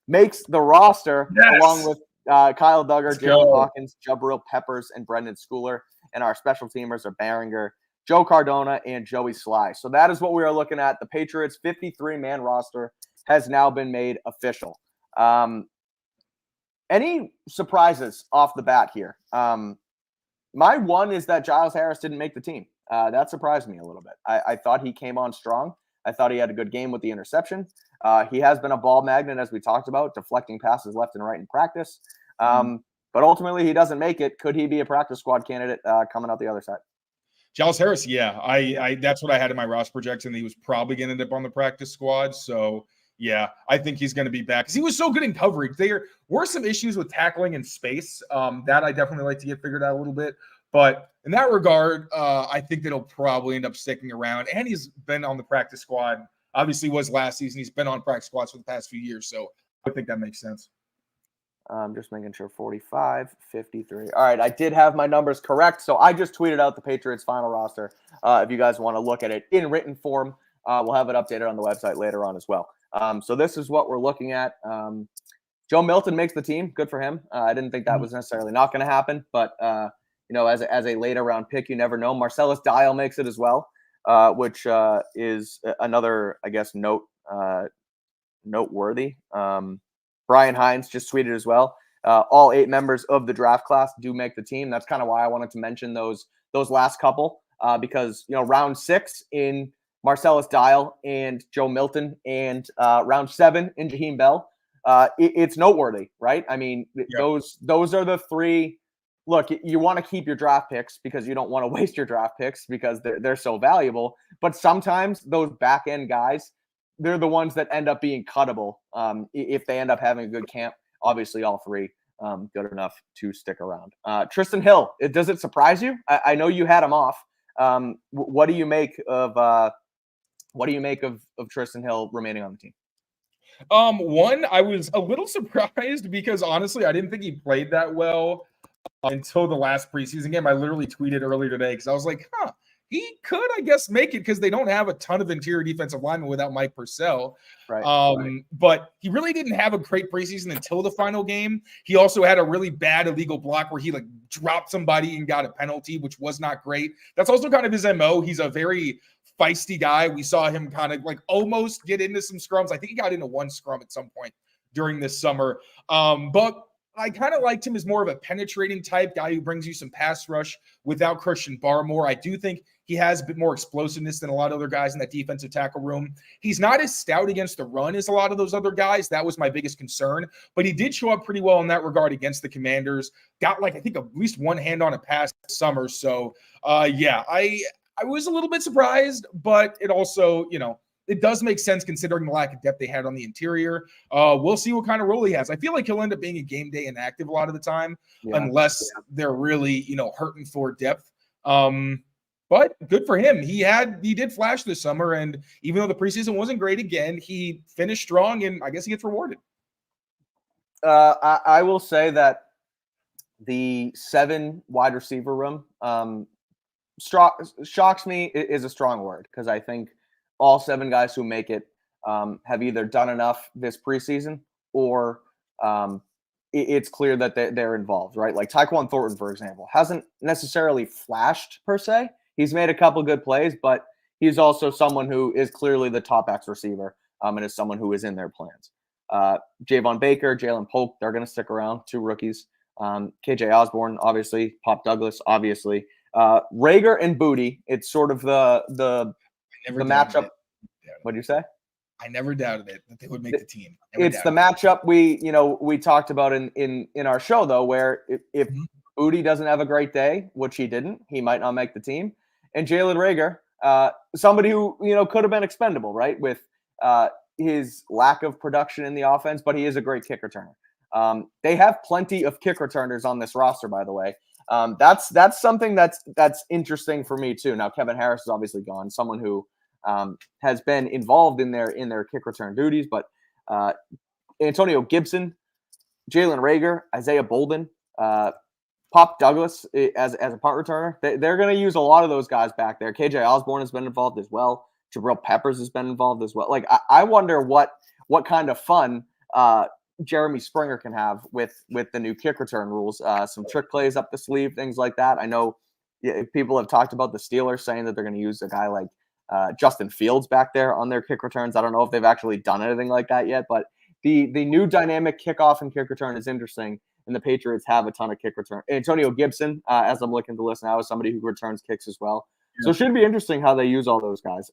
makes the roster along with Kyle Duggar, Jalen Hawkins, Jabril Peppers, and Brendan Schooler. And our special teamers are Behringer, Joe Cardona, and Joey Sly. So that is what we are looking at. The Patriots' 53-man roster has now been made official. Any surprises off the bat here? My one is that Giles Harris didn't make the team. That surprised me a little bit. I thought he came on strong. I thought he had a good game with the interception. He has been a ball magnet, as we talked about, deflecting passes left and right in practice. But ultimately, he doesn't make it. Could he be a practice squad candidate coming out the other side? Giles Harris, yeah. I that's what I had in my roster projection. He was probably going to end up on the practice squad. So, yeah, I think he's going to be back because he was so good in coverage. There were some issues with tackling in space that I definitely like to get figured out a little bit. But in that regard, I think that he'll probably end up sticking around. And he's been on the practice squad. Obviously, was last season. He's been on practice squads for the past few years. So I think that makes sense. Just making sure 45, 53. All right, I did have my numbers correct. So I just tweeted out the Patriots final roster. If you guys want to look at it in written form, we'll have it updated on the website later on as well. So this is what we're looking at. Joe Milton makes the team. Good for him. I didn't think that was necessarily not going to happen, but as a later round pick, you never know. Marcellus Dial makes it as well, which is another, I guess, noteworthy. Brian Hines just tweeted as well. All 8 members of the draft class do make the team. That's kind of why I wanted to mention those last couple because round 6 in Marcellus Dial and Joe Milton and round 7 in Jaheim Bell. It's noteworthy, right? I mean, those are the 3. Look, you want to keep your draft picks because you don't want to waste your draft picks because they're so valuable. But sometimes those back end guys, they're the ones that end up being cuttable if they end up having a good camp. Obviously, all 3 good enough to stick around. Tristan Hill, does it surprise you? I know you had him off. What do you make of Tristan Hill remaining on the team? One, I was a little surprised because honestly, I didn't think he played that well until the last preseason game. I literally tweeted earlier today because I was like, he could, I guess, make it because they don't have a ton of interior defensive linemen without Mike Purcell. Right. But he really didn't have a great preseason until the final game. He also had a really bad illegal block where he like dropped somebody and got a penalty, which was not great. That's also kind of his MO. He's a very feisty guy. We saw him kind of like almost get into some scrums. I think he got into one scrum at some point during this summer. But I kind of liked him as more of a penetrating type guy who brings you some pass rush without Christian Barmore. I do think he has a bit more explosiveness than a lot of other guys in that defensive tackle room. He's not as stout against the run as a lot of those other guys. That was my biggest concern, but he did show up pretty well in that regard against the Commanders. Got like, I think at least one hand on a pass this summer. So yeah, I was a little bit surprised, but it also, it does make sense considering the lack of depth they had on the interior. We'll see what kind of role he has. I feel like he'll end up being a game day inactive a lot of the time, unless they're really, hurting for depth. But good for him. He did flash this summer, and even though the preseason wasn't great again, he finished strong, and I guess he gets rewarded. I will say that the 7 wide receiver room shocks me is a strong word, because I think all 7 guys who make it have either done enough this preseason or it's clear that they're involved, right? Like Tyquan Thornton, for example, hasn't necessarily flashed per se. He's made a couple good plays, but he's also someone who is clearly the top X receiver and is someone who is in their plans. Javon Baker, Jalen Polk, they're going to stick around, 2 rookies. KJ Osborne, obviously. Pop Douglas, obviously. Rager and Booty, it's sort of the matchup. What did you say? I never doubted it that they would make the team. It's the matchup we talked about in our show, though, where if Booty doesn't have a great day, which he didn't, he might not make the team. And Jalen Rager, somebody who could have been expendable, right, with his lack of production in the offense, but he is a great kick returner. They have plenty of kick returners on this roster, by the way. That's something that's interesting for me too. Now Kevin Harris is obviously gone, someone who has been involved in their kick return duties, but Antonio Gibson, Jalen Rager, Isaiah Bolden, Pop Douglas as a punt returner. They're going to use a lot of those guys back there. KJ Osborne has been involved as well. Jabril Peppers has been involved as well. Like I wonder what kind of fun Jeremy Springer can have with the new kick return rules. Some trick plays up the sleeve, things like that. I know people have talked about the Steelers saying that they're going to use a guy like Justin Fields back there on their kick returns. I don't know if they've actually done anything like that yet, but the new dynamic kickoff and kick return is interesting, and the Patriots have a ton of kick return. Antonio Gibson, as I'm looking to listen now, is somebody who returns kicks as well. Yeah. So it should be interesting how they use all those guys.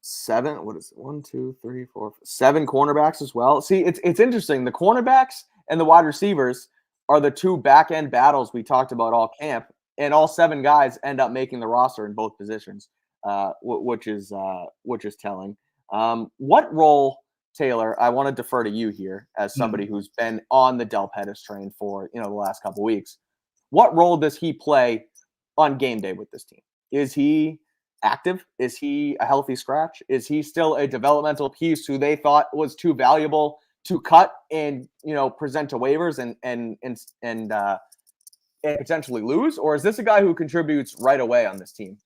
7, what is it? 1, 2, 3, 4, 7 cornerbacks as well. See, it's interesting. The cornerbacks and the wide receivers are the 2 back-end battles we talked about all camp, and all 7 guys end up making the roster in both positions, which is telling. What role, Taylor, I want to defer to you here as somebody who's been on the Del Pettis train for the last couple of weeks. What role does he play on game day with this team? Is he active? Is he a healthy scratch? Is he still a developmental piece who they thought was too valuable to cut and present to waivers and potentially lose? Or is this a guy who contributes right away on this team?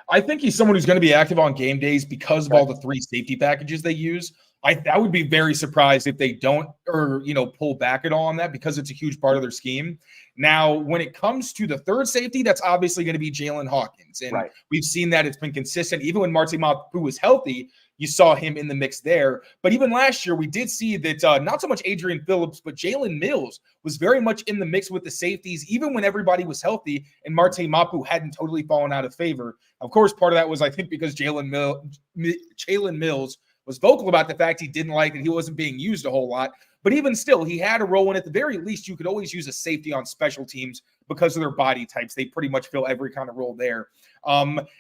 I think he's someone who's going to be active on game days because of all the 3 safety packages they use. I would be very surprised if they don't pull back at all on that, because it's a huge part of their scheme. Now, when it comes to the 3rd safety, that's obviously going to be Jalen Hawkins. And we've seen that it's been consistent. Even when Marty Mapu was healthy, you saw him in the mix there. But even last year, we did see that not so much Adrian Phillips, but Jalen Mills was very much in the mix with the safeties, even when everybody was healthy and Marte Mapu hadn't totally fallen out of favor. Of course, part of that was, I think, because Jalen Mills was vocal about the fact he didn't like that he wasn't being used a whole lot. But even still, he had a role, and at the very least, you could always use a safety on special teams because of their body types. They pretty much fill every kind of role there.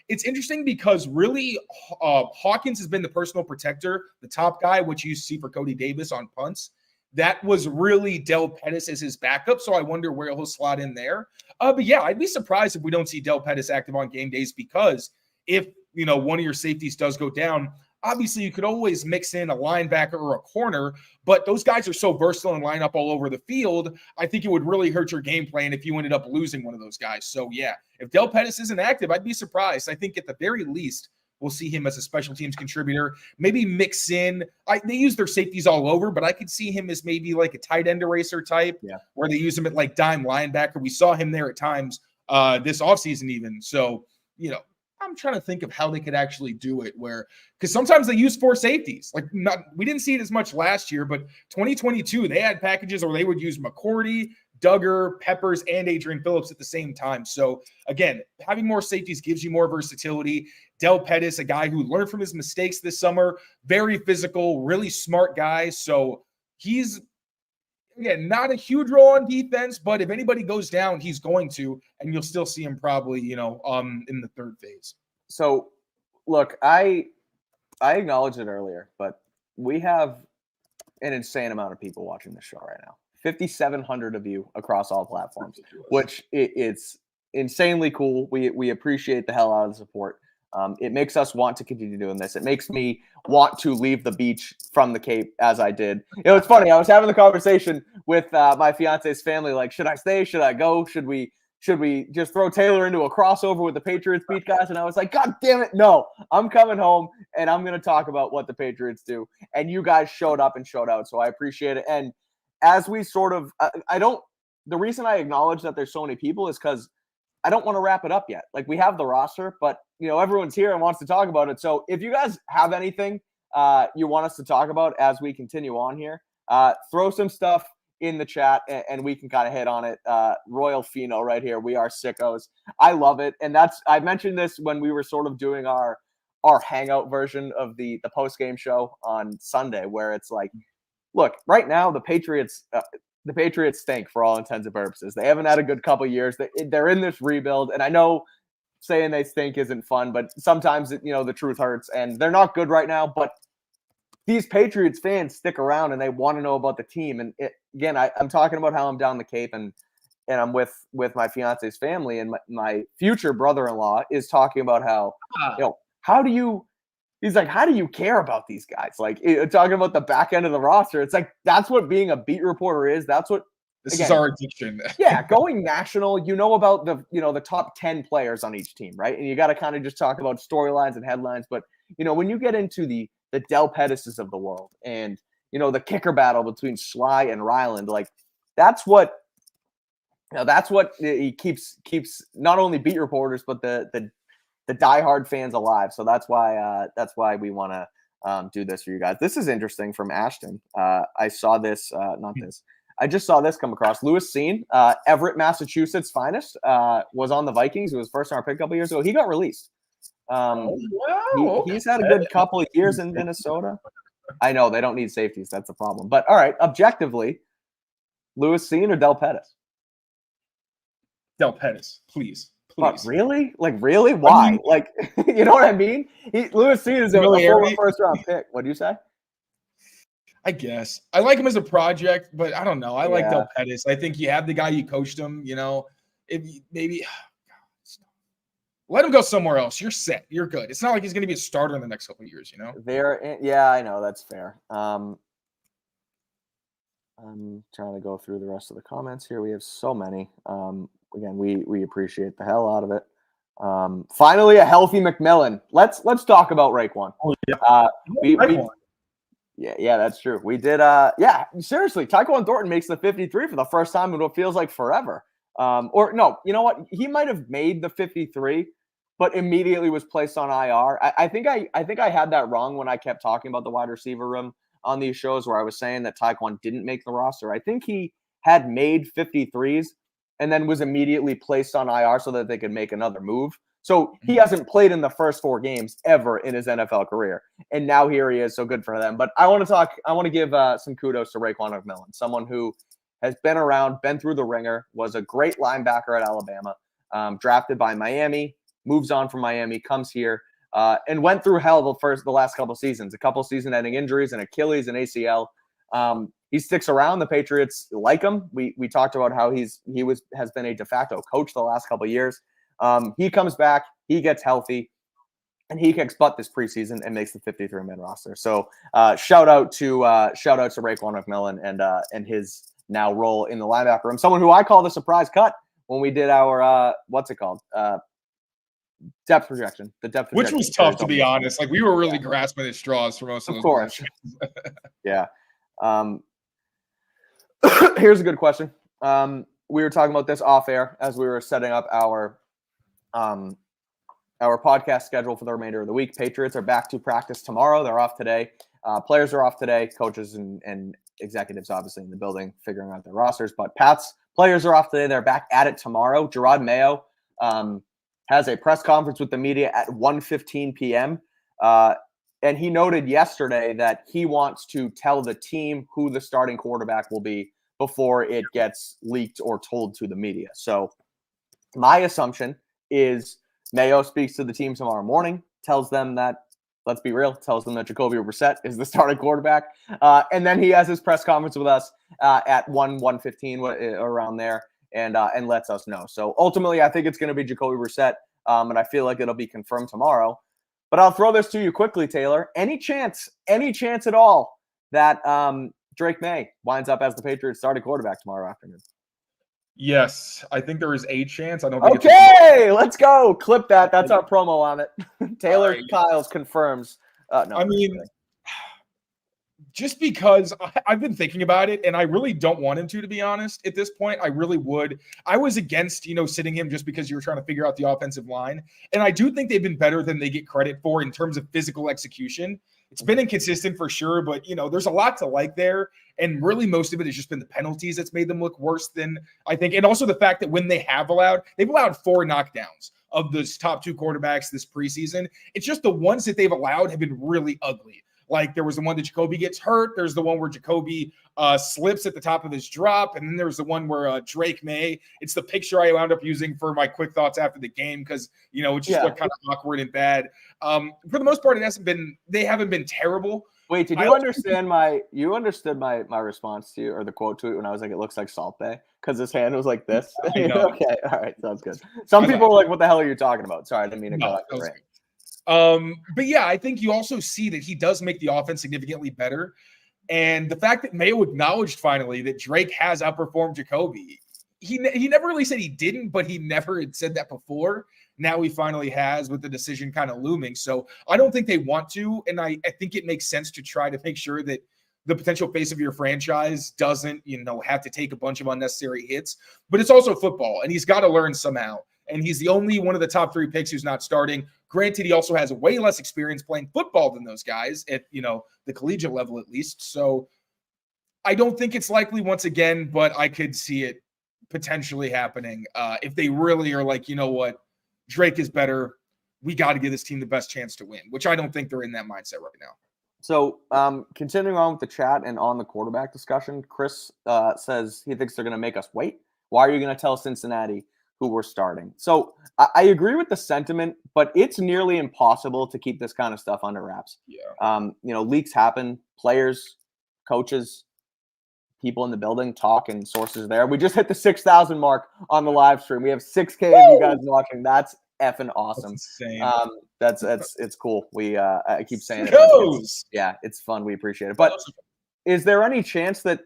It's interesting because really Hawkins has been the personal protector, the top guy, which you see for Cody Davis on punts. That was really Del Pettis as his backup, so I wonder where he'll slot in there. But yeah, I'd be surprised if we don't see Del Pettis active on game days, because if one of your safeties does go down, Obviously, you could always mix in a linebacker or a corner, but those guys are so versatile and line up all over the field. I think it would really hurt your game plan if you ended up losing one of those guys. So, yeah, if Del Pettis isn't active, I'd be surprised. I think at the very least, we'll see him as a special teams contributor. Maybe mix in. They use their safeties all over, but I could see him as maybe like a tight end eraser type, where they use him at like dime linebacker. We saw him there at times this offseason even. So, I'm trying to think of how they could actually do it because sometimes they use 4 safeties. We didn't see it as much last year, but 2022, they had packages where they would use McCourty, Duggar, Peppers, and Adrian Phillips at the same time. So again, having more safeties gives you more versatility. Del Pettis, a guy who learned from his mistakes this summer, very physical, really smart guy. So he's, again, not a huge role on defense, but if anybody goes down, he's going to, and you'll still see him probably, in the third phase. So, look, I acknowledged it earlier, but we have an insane amount of people watching this show right now. 5,700 of you across all platforms, which it's insanely cool. We appreciate the hell out of the support. It makes us want to continue doing this. It makes me want to leave the beach from the Cape as I did. It's funny. I was having the conversation with my fiance's family. Like, should I stay? Should I go? Should we just throw Tayler into a crossover with the Patriots beat guys? And I was like, God damn it. No, I'm coming home and I'm going to talk about what the Patriots do. And you guys showed up and showed out. So I appreciate it. And as we sort of, the reason I acknowledge that there's so many people is because I don't want to wrap it up yet. Like, we have the roster, but everyone's here and wants to talk about it. So if you guys have anything you want us to talk about as we continue on here, throw some stuff in the chat and we can kind of hit on it. Royal Fino right here. We are sickos. I love it. And I mentioned this when we were sort of doing our hangout version of the post-game show on Sunday, where it's like, look, right now the Patriots stink for all intents and purposes. They haven't had a good couple years. They're in this rebuild, and I know saying they stink isn't fun, but sometimes the truth hurts, and they're not good right now. But these Patriots fans stick around and they want to know about the team. And again, I'm talking about how I'm down the Cape and I'm with my fiance's family, and my future brother-in-law is talking about how how do you care about these guys? Like, talking about the back end of the roster. It's like, that's what being a beat reporter is. That's what this is our addiction. Yeah, going national, about the top 10 players on each team, right? And you got to kind of just talk about storylines and headlines. But, when you get into the Del Pettises of the world and, the kicker battle between Sly and Ryland, like, that's what he keeps not only beat reporters, but the diehard fans alive. So that's why we want to do this for you guys. This is interesting from Ashton. I saw this, I just saw this come across. Lewis Seen, Everett, Massachusetts finest, was on the Vikings. It was first round pick a couple years ago. He got released. He's had a good couple of years in Minnesota. I know they don't need safeties. That's the problem. But all right, objectively, Lewis Seen or Del Pettis? Del Pettis, please. But really? Like, really? Why? I mean, like, you know what I mean? Lewis Seen is a former first-round pick. What do you say? I guess. I like him as a project, but I don't know. I like Del Pettis. I think you have the guy you coached him, if maybe let him go somewhere else. You're set. You're good. It's not like he's going to be a starter in the next couple of years, Yeah, I know. That's fair. I'm trying to go through the rest of the comments here. We have so many. Again, we appreciate the hell out of it. Finally, a healthy McMillan. Let's talk about Raekwon. Oh, yeah. Yeah, that's true. We did. Seriously, Tyquan Thornton makes the 53 for the first time in what feels like forever. Or no, you know what? He might have made the 53, but immediately was placed on IR. I think I had that wrong when I kept talking about the wide receiver room on these shows, where I was saying that Tyquan didn't make the roster. I think he had made 53s and then was immediately placed on IR so that they could make another move. So he hasn't played in the first 4 games ever in his NFL career. And now here he is. So good for them. But I want to give some kudos to Raekwon McMillan, someone who has been around, been through the ringer, was a great linebacker at Alabama, drafted by Miami, moves on from Miami, comes here, and went through hell the last couple seasons, a couple season-ending injuries, and Achilles and ACL. He sticks around. The Patriots like him. We talked about how has been a de facto coach the last couple of years. He comes back. He gets healthy. And he kicks butt this preseason and makes the 53-man roster. So shout out to Raekwon McMillan and his now role in the linebacker room. Someone who I call the surprise cut when we did our depth projection. The depth which projection was tough, to be honest. Like, we were really grasping at straws for most of those. Of course. Yeah. Here's a good question. We were talking about this off air as we were setting up our podcast schedule for the remainder of the week. Patriots are back to practice tomorrow. They're off today. Players are off today. Coaches and executives obviously in the building figuring out their rosters. But Pats players are off today. They're back at it tomorrow. Gerard Mayo has a press conference with the media at 1:15 p.m. And he noted yesterday that he wants to tell the team who the starting quarterback will be before it gets leaked or told to the media. So my assumption is Mayo speaks to the team tomorrow morning, tells them that, let's be real, tells them that Jacoby Brissett is the starting quarterback. And then he has his press conference with us at 1:15 around there and lets us know. So ultimately, I think it's going to be Jacoby Brissett, and I feel like it'll be confirmed tomorrow. But I'll throw this to you quickly, Taylor. Any chance at all that Drake May winds up as the Patriots starting quarterback tomorrow afternoon? Yes, I think there is a chance. I don't think Let's go. Clip that. That's our promo on it. Tayler Kyles confirms. No, I mean, just because I've been thinking about it, and I really don't want him to be honest, at this point. I really would. I was against, sitting him just because you were trying to figure out the offensive line. And I do think they've been better than they get credit for in terms of physical execution. It's been inconsistent for sure, but, there's a lot to like there. And really most of it has just been the penalties that's made them look worse than I think. And also the fact that when they've allowed 4 knockdowns of those top 2 quarterbacks this preseason. It's just the ones that they've allowed have been really ugly. Like, there was the one that Jacoby gets hurt. There's the one where Jacoby slips at the top of his drop. And then there's the one where Drake May. It's the picture I wound up using for my quick thoughts after the game because, it's just looked kind of awkward and bad. For the most part, they haven't been terrible. Wait, did you understand my response to you or the quote to it when I was like, it looks like Salt Bay? Because his hand was like this. Okay, all right, sounds good. Some people are like, what the hell are you talking about? Sorry, I didn't mean to go but yeah, I think you also see that he does make the offense significantly better. And the fact that Mayo acknowledged finally that Drake has outperformed Jacoby, he never really said he didn't, but he never had said that before. Now he finally has, with the decision kind of looming. So I don't think they want to. And I think it makes sense to try to make sure that the potential face of your franchise doesn't, have to take a bunch of unnecessary hits. But it's also football, and he's got to learn somehow. And he's the only one of the top 3 picks who's not starting. Granted, he also has way less experience playing football than those guys at, the collegiate level at least. So I don't think it's likely once again, but I could see it potentially happening if they really are like, what, Drake is better. We got to give this team the best chance to win, which I don't think they're in that mindset right now. So continuing on with the chat and on the quarterback discussion, Chris says he thinks they're going to make us wait. Why are you going to tell Cincinnati who we're starting? So I agree with the sentiment, but it's nearly impossible to keep this kind of stuff under wraps. Yeah. Leaks happen. Players, coaches, people in the building talk, and sources there. We just hit the 6,000 mark on the live stream. We have 6K of you guys watching. That's effing awesome. That's insane. It's cool. We I keep saying it. Yeah, it's fun. We appreciate it. But is there any chance that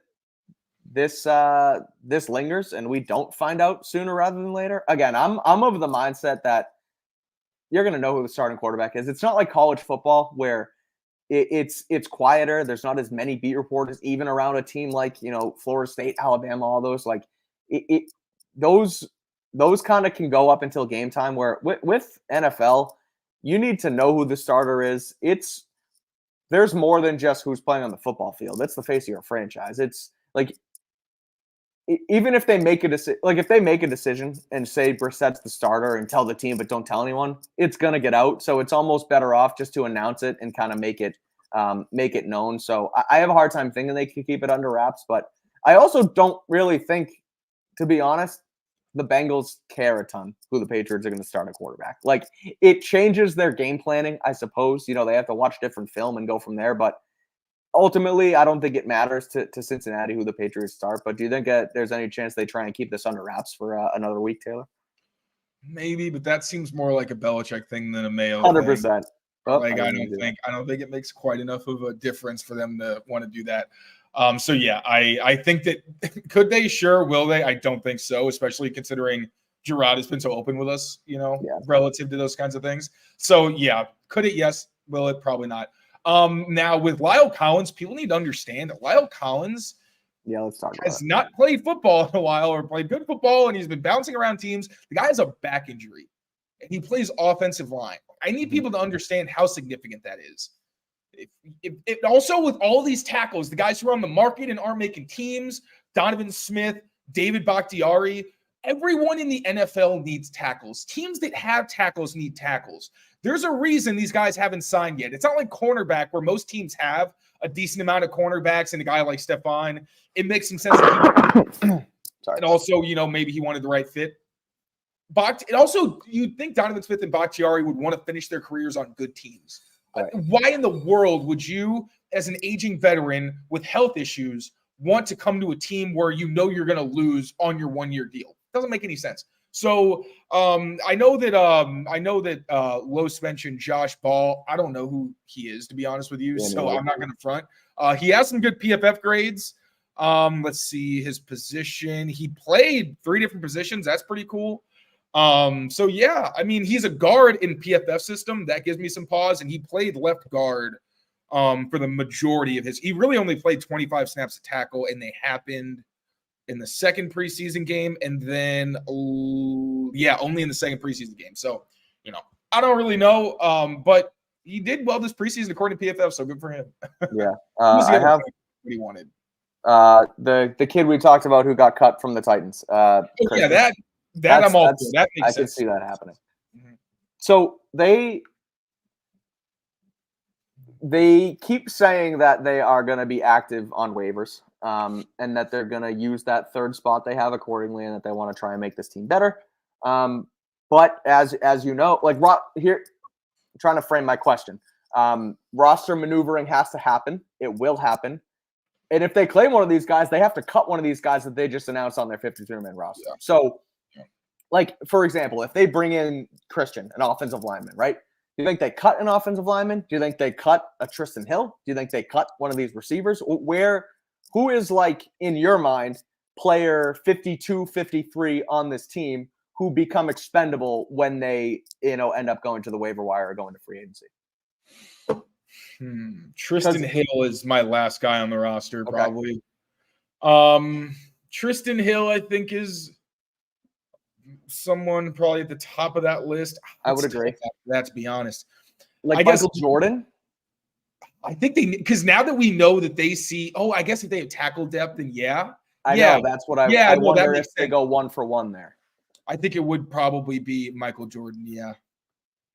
this lingers and we don't find out sooner rather than later? Again, I'm of the mindset that you're going to know who the starting quarterback is. It's not like college football where it's quieter. There's not as many beat reporters, even around a team like, Florida State, Alabama, all those. Like those kind of can go up until game time, where with NFL, you need to know who the starter is. There's more than just who's playing on the football field. It's the face of your franchise. It's like, even if they make a decision, like if they make a decision and say Brissett's the starter and tell the team, but don't tell anyone, it's going to get out. So it's almost better off just to announce it and kind of make it known. So I have a hard time thinking they can keep it under wraps, but I also don't really think, to be honest, the Bengals care a ton who the Patriots are going to start a quarterback. Like, it changes their game planning, I suppose. They have to watch different film and go from there, but ultimately, I don't think it matters to Cincinnati who the Patriots start. But do you think there's any chance they try and keep this under wraps for another week, Taylor? Maybe, but that seems more like a Belichick thing than a Mayo 100%. Oh, I don't think it makes quite enough of a difference for them to want to do that. So yeah, I think that could they? Sure. Will they? I don't think so, especially considering Gerard has been so open with us, relative to those kinds of things. So yeah, could it? Yes. Will it? Probably not. Now with Lyle Collins, people need to understand that Lyle Collins let's talk has not played football in a while or played good football, and he's been bouncing around teams. The guy has a back injury, and he plays offensive line. I need people to understand how significant that is. It also, with all these tackles, the guys who are on the market and aren't making teams, Donovan Smith, David Bakhtiari, everyone in the NFL needs tackles. Teams that have tackles need tackles. There's a reason these guys haven't signed yet. It's not like cornerback where most teams have a decent amount of cornerbacks and a guy like Stephon. It makes some sense. And also, maybe he wanted the right fit. And also, you'd think Donovan Smith and Bakhtiari would want to finish their careers on good teams. Right. Why in the world would you, as an aging veteran with health issues, want to come to a team where you're going to lose on your 1-year deal? It doesn't make any sense. So I know that Los mentioned Josh Ball. I don't know who he is, to be honest with you. So I'm not going to front. He has some good PFF grades. Let's see his position. He played 3 different positions. That's pretty cool. So yeah, I mean, he's a guard in PFF system. That gives me some pause. And he played left guard for the majority of he really only played 25 snaps at tackle, and they happened in the second preseason game. And then, only in the second preseason game. So, I don't really know. But he did well this preseason according to PFF. So good for him. Yeah. I have what he wanted. The kid we talked about who got cut from the Titans. That I'm all for. That makes sense. I can see that happening. Mm-hmm. So they keep saying that they are going to be active on waivers, and that they're going to use that third spot they have accordingly, and that they want to try and make this team better. But as you know, here, I'm trying to frame my question. Roster maneuvering has to happen. It will happen. And if they claim one of these guys, they have to cut one of these guys that they just announced on their 53-man roster. Yeah. So, for example, if they bring in Christian, an offensive lineman, right? Do you think they cut an offensive lineman? Do you think they cut a Tristan Hill? Do you think they cut one of these receivers? Who is, in your mind, player 52, 53 on this team who become expendable when they, end up going to the waiver wire or going to free agency? Tristan Hill is my last guy on the roster, probably. Tristan Hill, I think, is someone probably at the top of that list. I would agree. That, to be honest. Michael Jordan? I think because now that we know that they see, I guess if they have tackle depth, then yeah. I know, that's what I wonder if they go 1-for-1 there. I think it would probably be Michael Jordan, yeah.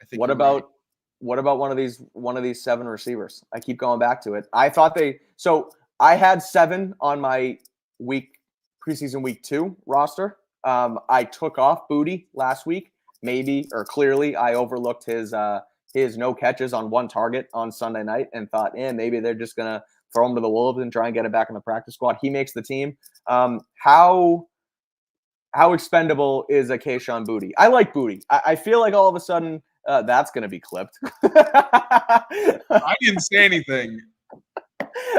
I think What about one of these 7 receivers? I keep going back to it. I thought I had 7 on my preseason week 2 roster. I took off Booty last week. Clearly I overlooked his no catches on 1 target on Sunday night and thought, maybe they're just going to throw him to the Wolves and try and get him back in the practice squad. He makes the team. How expendable is a Kayshon Boutte? I like Booty. I feel like all of a sudden that's going to be clipped. I didn't say anything.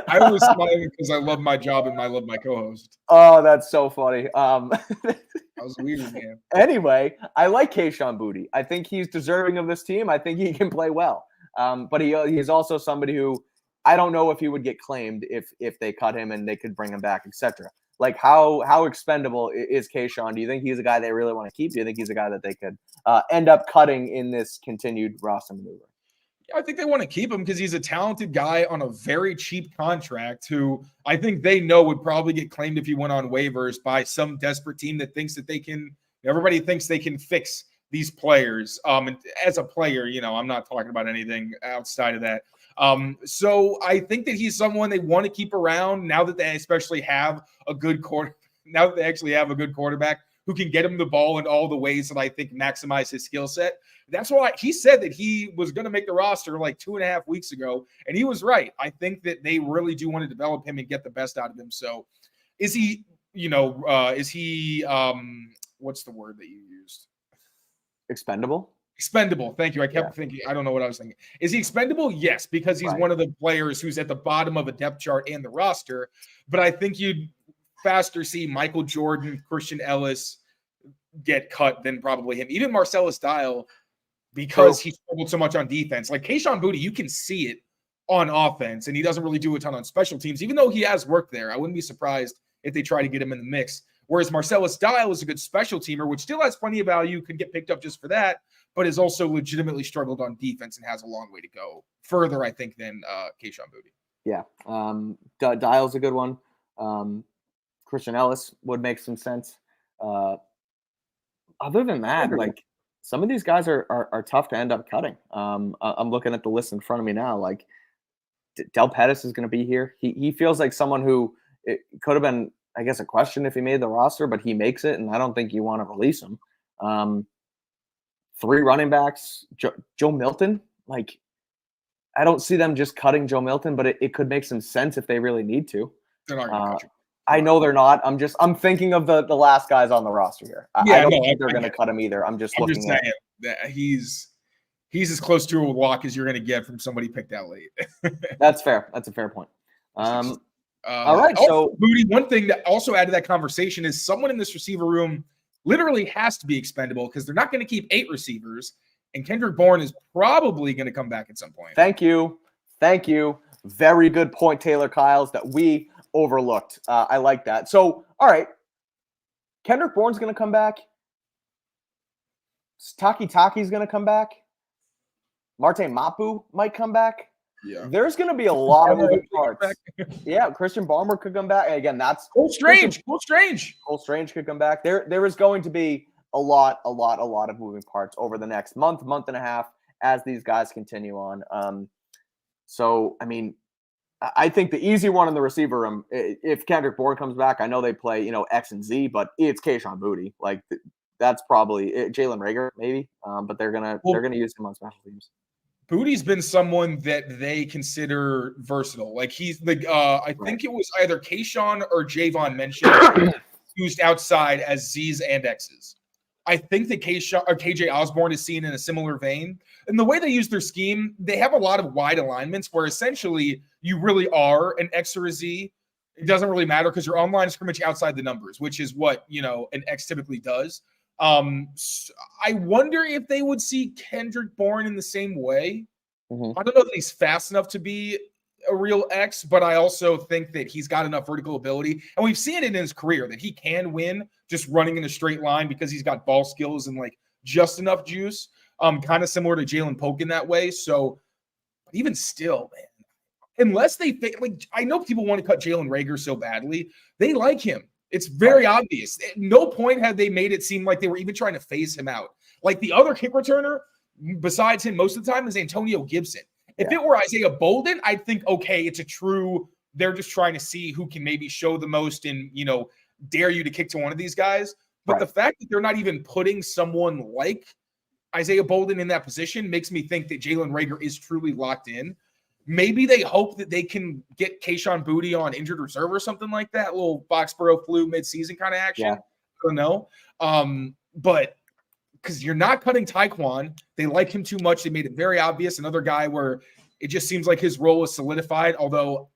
I was smiling because I love my job and I love my co-host. Oh, that's so funny. That was weird, man. Anyway, I like Kayshon Boutte. I think he's deserving of this team. I think he can play well. But he's also somebody who I don't know if he would get claimed if they cut him and they could bring him back, etc. How expendable is Kayshon? Do you think he's a guy they really want to keep? Do you think he's a guy that they could end up cutting in this continued roster maneuver? I think they want to keep him because he's a talented guy on a very cheap contract who I think they know would probably get claimed if he went on waivers by some desperate team that thinks that they can. Everybody thinks they can fix these players. And as a player, I'm not talking about anything outside of that. So I think that he's someone they want to keep around now that they especially have a good now that they actually have a good quarterback who can get him the ball in all the ways that I think maximize his skill set. That's why he said that he was going to make the roster 2.5 weeks ago. And he was right. I think that they really do want to develop him and get the best out of him. So is he, what's the word that you used? Expendable? Expendable. Thank you. I kept thinking, I don't know what I was thinking. Is he expendable? Yes, because he's one of the players who's at the bottom of a depth chart and the roster. But I think you'd faster see Michael Jordan, Christian Ellis get cut than probably him. Even Marcellus Dial, because he struggled so much on defense. Like Kayshon Boutte, you can see it on offense, and he doesn't really do a ton on special teams, even though he has worked there. I wouldn't be surprised if they try to get him in the mix. Whereas Marcellus Dial is a good special teamer, which still has plenty of value, could get picked up just for that, but has also legitimately struggled on defense and has a long way to go. Further, I think, than Kayshon Boutte. Yeah. Dial's a good one. Christian Ellis would make some sense. Other than that, like some of these guys are tough to end up cutting. I'm looking at the list in front of me now. Like Del Pettis is going to be here. He feels like someone who it could have been, I guess, a question if he made the roster, but he makes it, and I don't think you want to release him. 3 running backs, Joe Milton. Like, I don't see them just cutting Joe Milton, but it could make some sense if they really need to. They're not going to cut you. I know they're not. I'm thinking of the last guys on the roster here. I don't think they're going to cut him either. I'm just looking at that he's as close to a walk as you're going to get from somebody picked out late. That's fair. That's a fair point. All right. So, Boutte, one thing that also added to that conversation is someone in this receiver room literally has to be expendable because they're not going to keep 8 receivers, and Kendrick Bourne is probably going to come back at some point. Thank you. Very good point, Tayler Kyles, that we overlooked. I like that. So, all right. Kendrick Bourne's going to come back. Taki's going to come back. Marte Mapu might come back. Yeah. There's going to be a lot of moving parts. Yeah, Christian Barmore could come back. Again, that's Cole Strange. Cole Strange could come back. There is going to be a lot of moving parts over the next month and a half as these guys continue on. So, I mean, I think the easy one in the receiver room, if Kendrick Bourne comes back, I know they play, X and Z, but it's Kayshon Boutte. Like, that's probably Jalen Reagor, maybe. But they're gonna use him on special teams. Boutte's been someone that they consider versatile. Like he's I think it was either Kayshon or Javon mentioned used outside as Z's and X's. I think that KJ Osborne is seen in a similar vein. And the way they use their scheme, they have a lot of wide alignments where essentially you really are an X or a Z. It doesn't really matter because you're on line of scrimmage outside the numbers, which is what, an X typically does. I wonder if they would see Kendrick Bourne in the same way. Mm-hmm. I don't know that he's fast enough to be a real X, but I also think that he's got enough vertical ability. And we've seen it in his career that he can win just running in a straight line because he's got ball skills and like just enough juice. Kind of similar to Jalen Polk in that way. So even still, man, unless they like, I know people want to cut Jalen Reagor so badly. They like him. It's very obvious. At no point had they made it seem like they were even trying to phase him out. Like the other kick returner besides him most of the time is Antonio Gibson. If it were Isaiah Bolden, I'd think, okay, it's a true, they're just trying to see who can maybe show the most and, dare you to kick to one of these guys. But the fact that they're not even putting someone like Isaiah Bolden in that position makes me think that Jalen Reagor is truly locked in. Maybe they hope that they can get Kayshon Boutte on injured reserve or something like that, a little Foxboro flu midseason kind of action. Yeah. I don't know. But because you're not cutting Tyquan, they like him too much. They made it very obvious. Another guy where it just seems like his role is solidified, although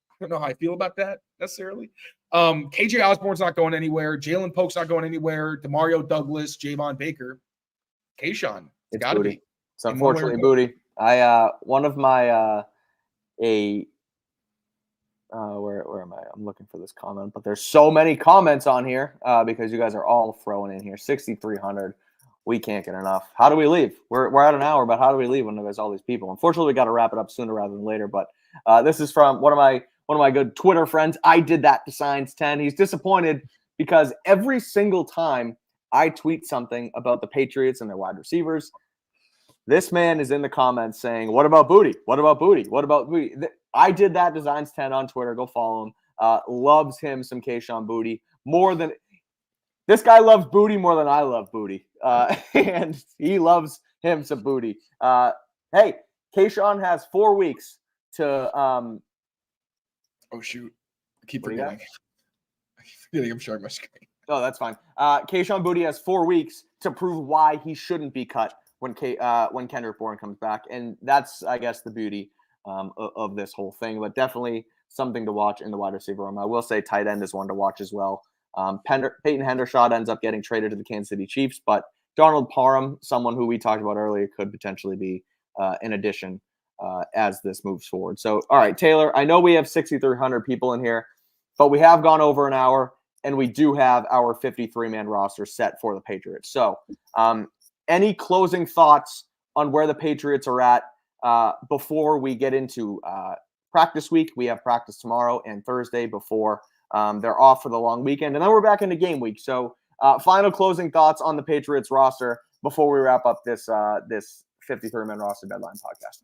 I don't know how I feel about that necessarily. KJ Osborne's not going anywhere. Jalen Polk's not going anywhere. Demario Douglas, Javon Baker. Kayshon. It's got to be. It's unfortunately Boutte. One of my where am I? I'm looking for this comment, but there's so many comments on here because you guys are all throwing in here. 6,300. We can't get enough. How do we leave? We're at an hour, but how do we leave when there's all these people? Unfortunately, we got to wrap it up sooner rather than later. But this is from one of my good Twitter friends. I did that to Science 10. He's disappointed because every single time I tweet something about the Patriots and their wide receivers, this man is in the comments saying, "What about Boutte? What about Boutte? What about Boutte?" I did that Designs 10 on Twitter. Go follow him. Loves him some Kayshon Boutte more than this guy loves Boutte more than I love Boutte. And he loves him some Boutte. Hey, Kayshon has 4 weeks to oh shoot. I keep forgetting. I'm sharing my screen. Oh, that's fine. Kayshon Boutte has 4 weeks to prove why he shouldn't be cut when Kendrick Bourne comes back, and that's, I guess, the beauty of this whole thing. But definitely something to watch in the wide receiver room. I will say tight end is one to watch as well. Peyton Hendershot ends up getting traded to the Kansas City Chiefs, but Donald Parham, someone who we talked about earlier, could potentially be an addition as this moves forward. So, all right, Taylor, I know we have 6,300 people in here, but we have gone over an hour, and we do have our 53-man roster set for the Patriots. So, any closing thoughts on where the Patriots are at before we get into practice week? We have practice tomorrow and Thursday before they're off for the long weekend, and then we're back into game week. So, final closing thoughts on the Patriots roster before we wrap up this 53-man roster deadline podcast.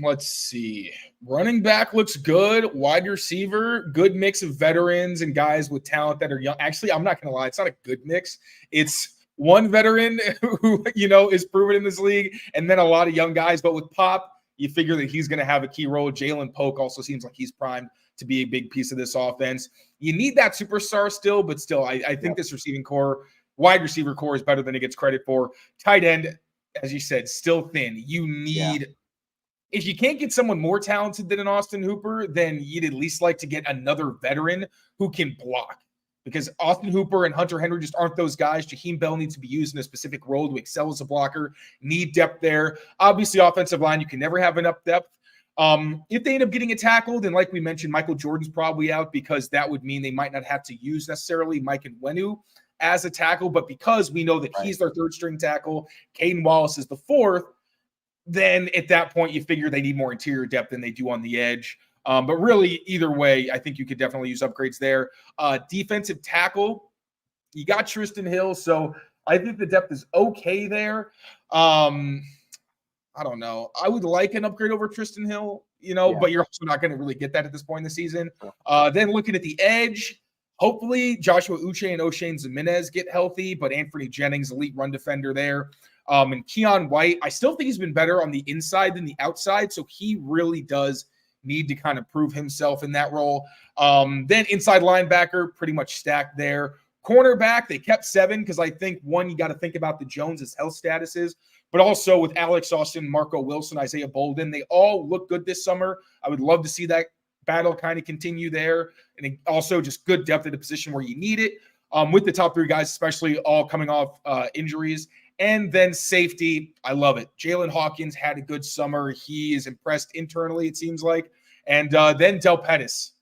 Let's see. Running back looks good. Wide receiver, good mix of veterans and guys with talent that are young. Actually, I'm not going to lie. It's not a good mix. It's one veteran who, is proven in this league, and then a lot of young guys. But with Pop, you figure that he's going to have a key role. Jalen Polk also seems like he's primed to be a big piece of this offense. You need that superstar still, but still, I think this receiving core, wide receiver core is better than it gets credit for. Tight end, as you said, still thin. You need if you can't get someone more talented than an Austin Hooper, then you'd at least like to get another veteran who can block. Because Austin Hooper and Hunter Henry just aren't those guys. Jaheim Bell needs to be used in a specific role to excel as a blocker. Need depth there. Obviously, offensive line, you can never have enough depth. If they end up getting a tackle, then like we mentioned, Michael Jordan's probably out because that would mean they might not have to use necessarily Mike Nwenu as a tackle. But because we know that he's their third-string tackle, Caden Wallace is the fourth, then at that point, you figure they need more interior depth than they do on the edge. But really, either way, I think you could definitely use upgrades there. Defensive tackle, you got Tristan Hill, so I think the depth is okay there. I don't know. I would like an upgrade over Tristan Hill, but you're also not going to really get that at this point in the season. Then looking at the edge, hopefully Joshua Uche and O'Shane Zimenez get healthy, but Anthony Jennings, elite run defender there. And Keon White, I still think he's been better on the inside than the outside, so he really does need to kind of prove himself in that role. Then inside linebacker, pretty much stacked there. Cornerback, they kept 7 because I think, one, you got to think about the Jones' health statuses, but also with Alex Austin, Marco Wilson, Isaiah Bolden, they all look good this summer. I would love to see that battle kind of continue there, and also just good depth at the position where you need it. With the top 3 guys, especially all coming off injuries. And then safety, I love it. Jalen Hawkins had a good summer. He is impressed internally, it seems like. And then Del Pettis,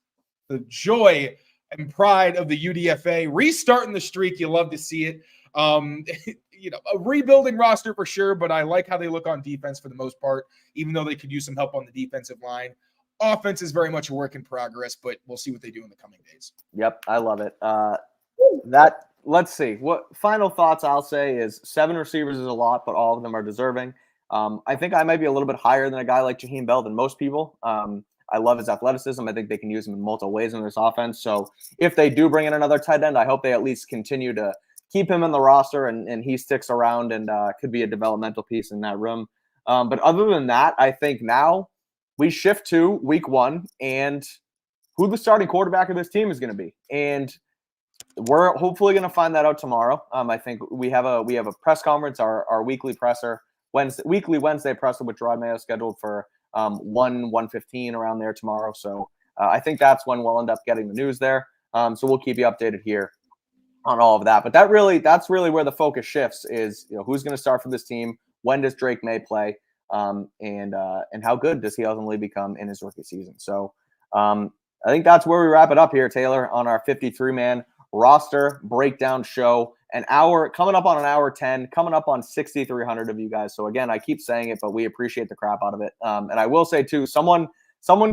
the joy and pride of the UDFA, restarting the streak. You love to see it. A rebuilding roster for sure, but I like how they look on defense for the most part, even though they could use some help on the defensive line. Offense is very much a work in progress, but we'll see what they do in the coming days. Yep, I love it. Let's see. What final thoughts I'll say is 7 receivers is a lot, but all of them are deserving. I think I might be a little bit higher than a guy like Jaheim Bell than most people. I love his athleticism. I think they can use him in multiple ways in this offense. So if they do bring in another tight end, I hope they at least continue to keep him in the roster and he sticks around and could be a developmental piece in that room. But other than that, I think now we shift to week 1 and who the starting quarterback of this team is going to be. And we're hopefully going to find that out tomorrow. I think we have a press conference, our weekly presser, weekly Wednesday presser with Gerard Mayo scheduled for 1:15 around there tomorrow. So I think that's when we'll end up getting the news there. So we'll keep you updated here on all of that. But that's really where the focus shifts is, who's going to start for this team, when does Drake May play, and how good does he ultimately become in his rookie season. So I think that's where we wrap it up here, Taylor, on our 53-man roster breakdown show. Coming up on an hour 10, coming up on 6,300 of you guys. So again, I keep saying it, but we appreciate the crap out of it. And I will say too, someone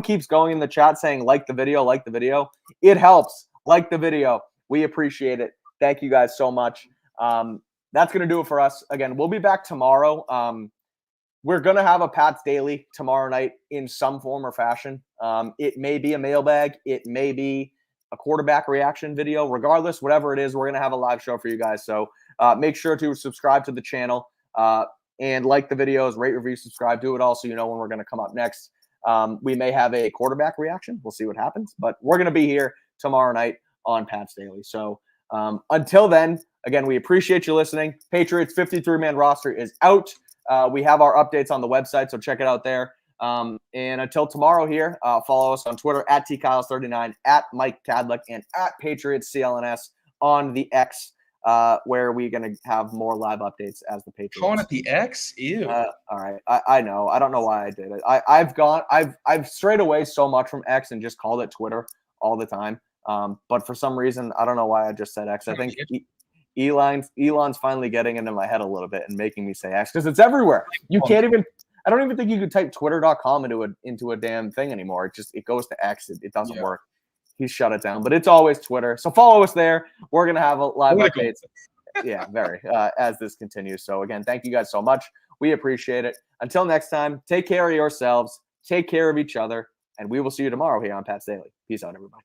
keeps going in the chat saying, like the video. It helps. Like the video. We appreciate it. Thank you guys so much. That's going to do it for us. Again, we'll be back tomorrow. We're going to have a Pats Daily tomorrow night in some form or fashion. It may be a mailbag. It may be a quarterback reaction video. Regardless, whatever it is, we're going to have a live show for you guys. So make sure to subscribe to the channel and like the videos, rate, review, subscribe, do it all so you know when we're going to come up next. We may have a quarterback reaction. We'll see what happens. But we're going to be here tomorrow night on Pat's Daily. So until then, again, we appreciate you listening. Patriots 53-man roster is out. We have our updates on the website, so check it out there. And until tomorrow here, follow us on Twitter at tkyles39, at Mike Kadlick, and at Patriots CLNS on the X, where we're going to have more live updates as the Patriots. Calling it the X? Ew. All right. I know. I don't know why I did it. I've strayed away so much from X and just called it Twitter all the time. But for some reason, I don't know why I just said X. I think Elon's finally getting into my head a little bit and making me say X because it's everywhere. You can't even. I don't even think you could type twitter.com into a damn thing anymore. It goes to X. It doesn't work. He shut it down, but it's always Twitter. So follow us there. We're going to have a live updates. Yeah, very, as this continues. So again, thank you guys so much. We appreciate it. Until next time, take care of yourselves, take care of each other, and we will see you tomorrow here on Pat's Daily. Peace out, everybody.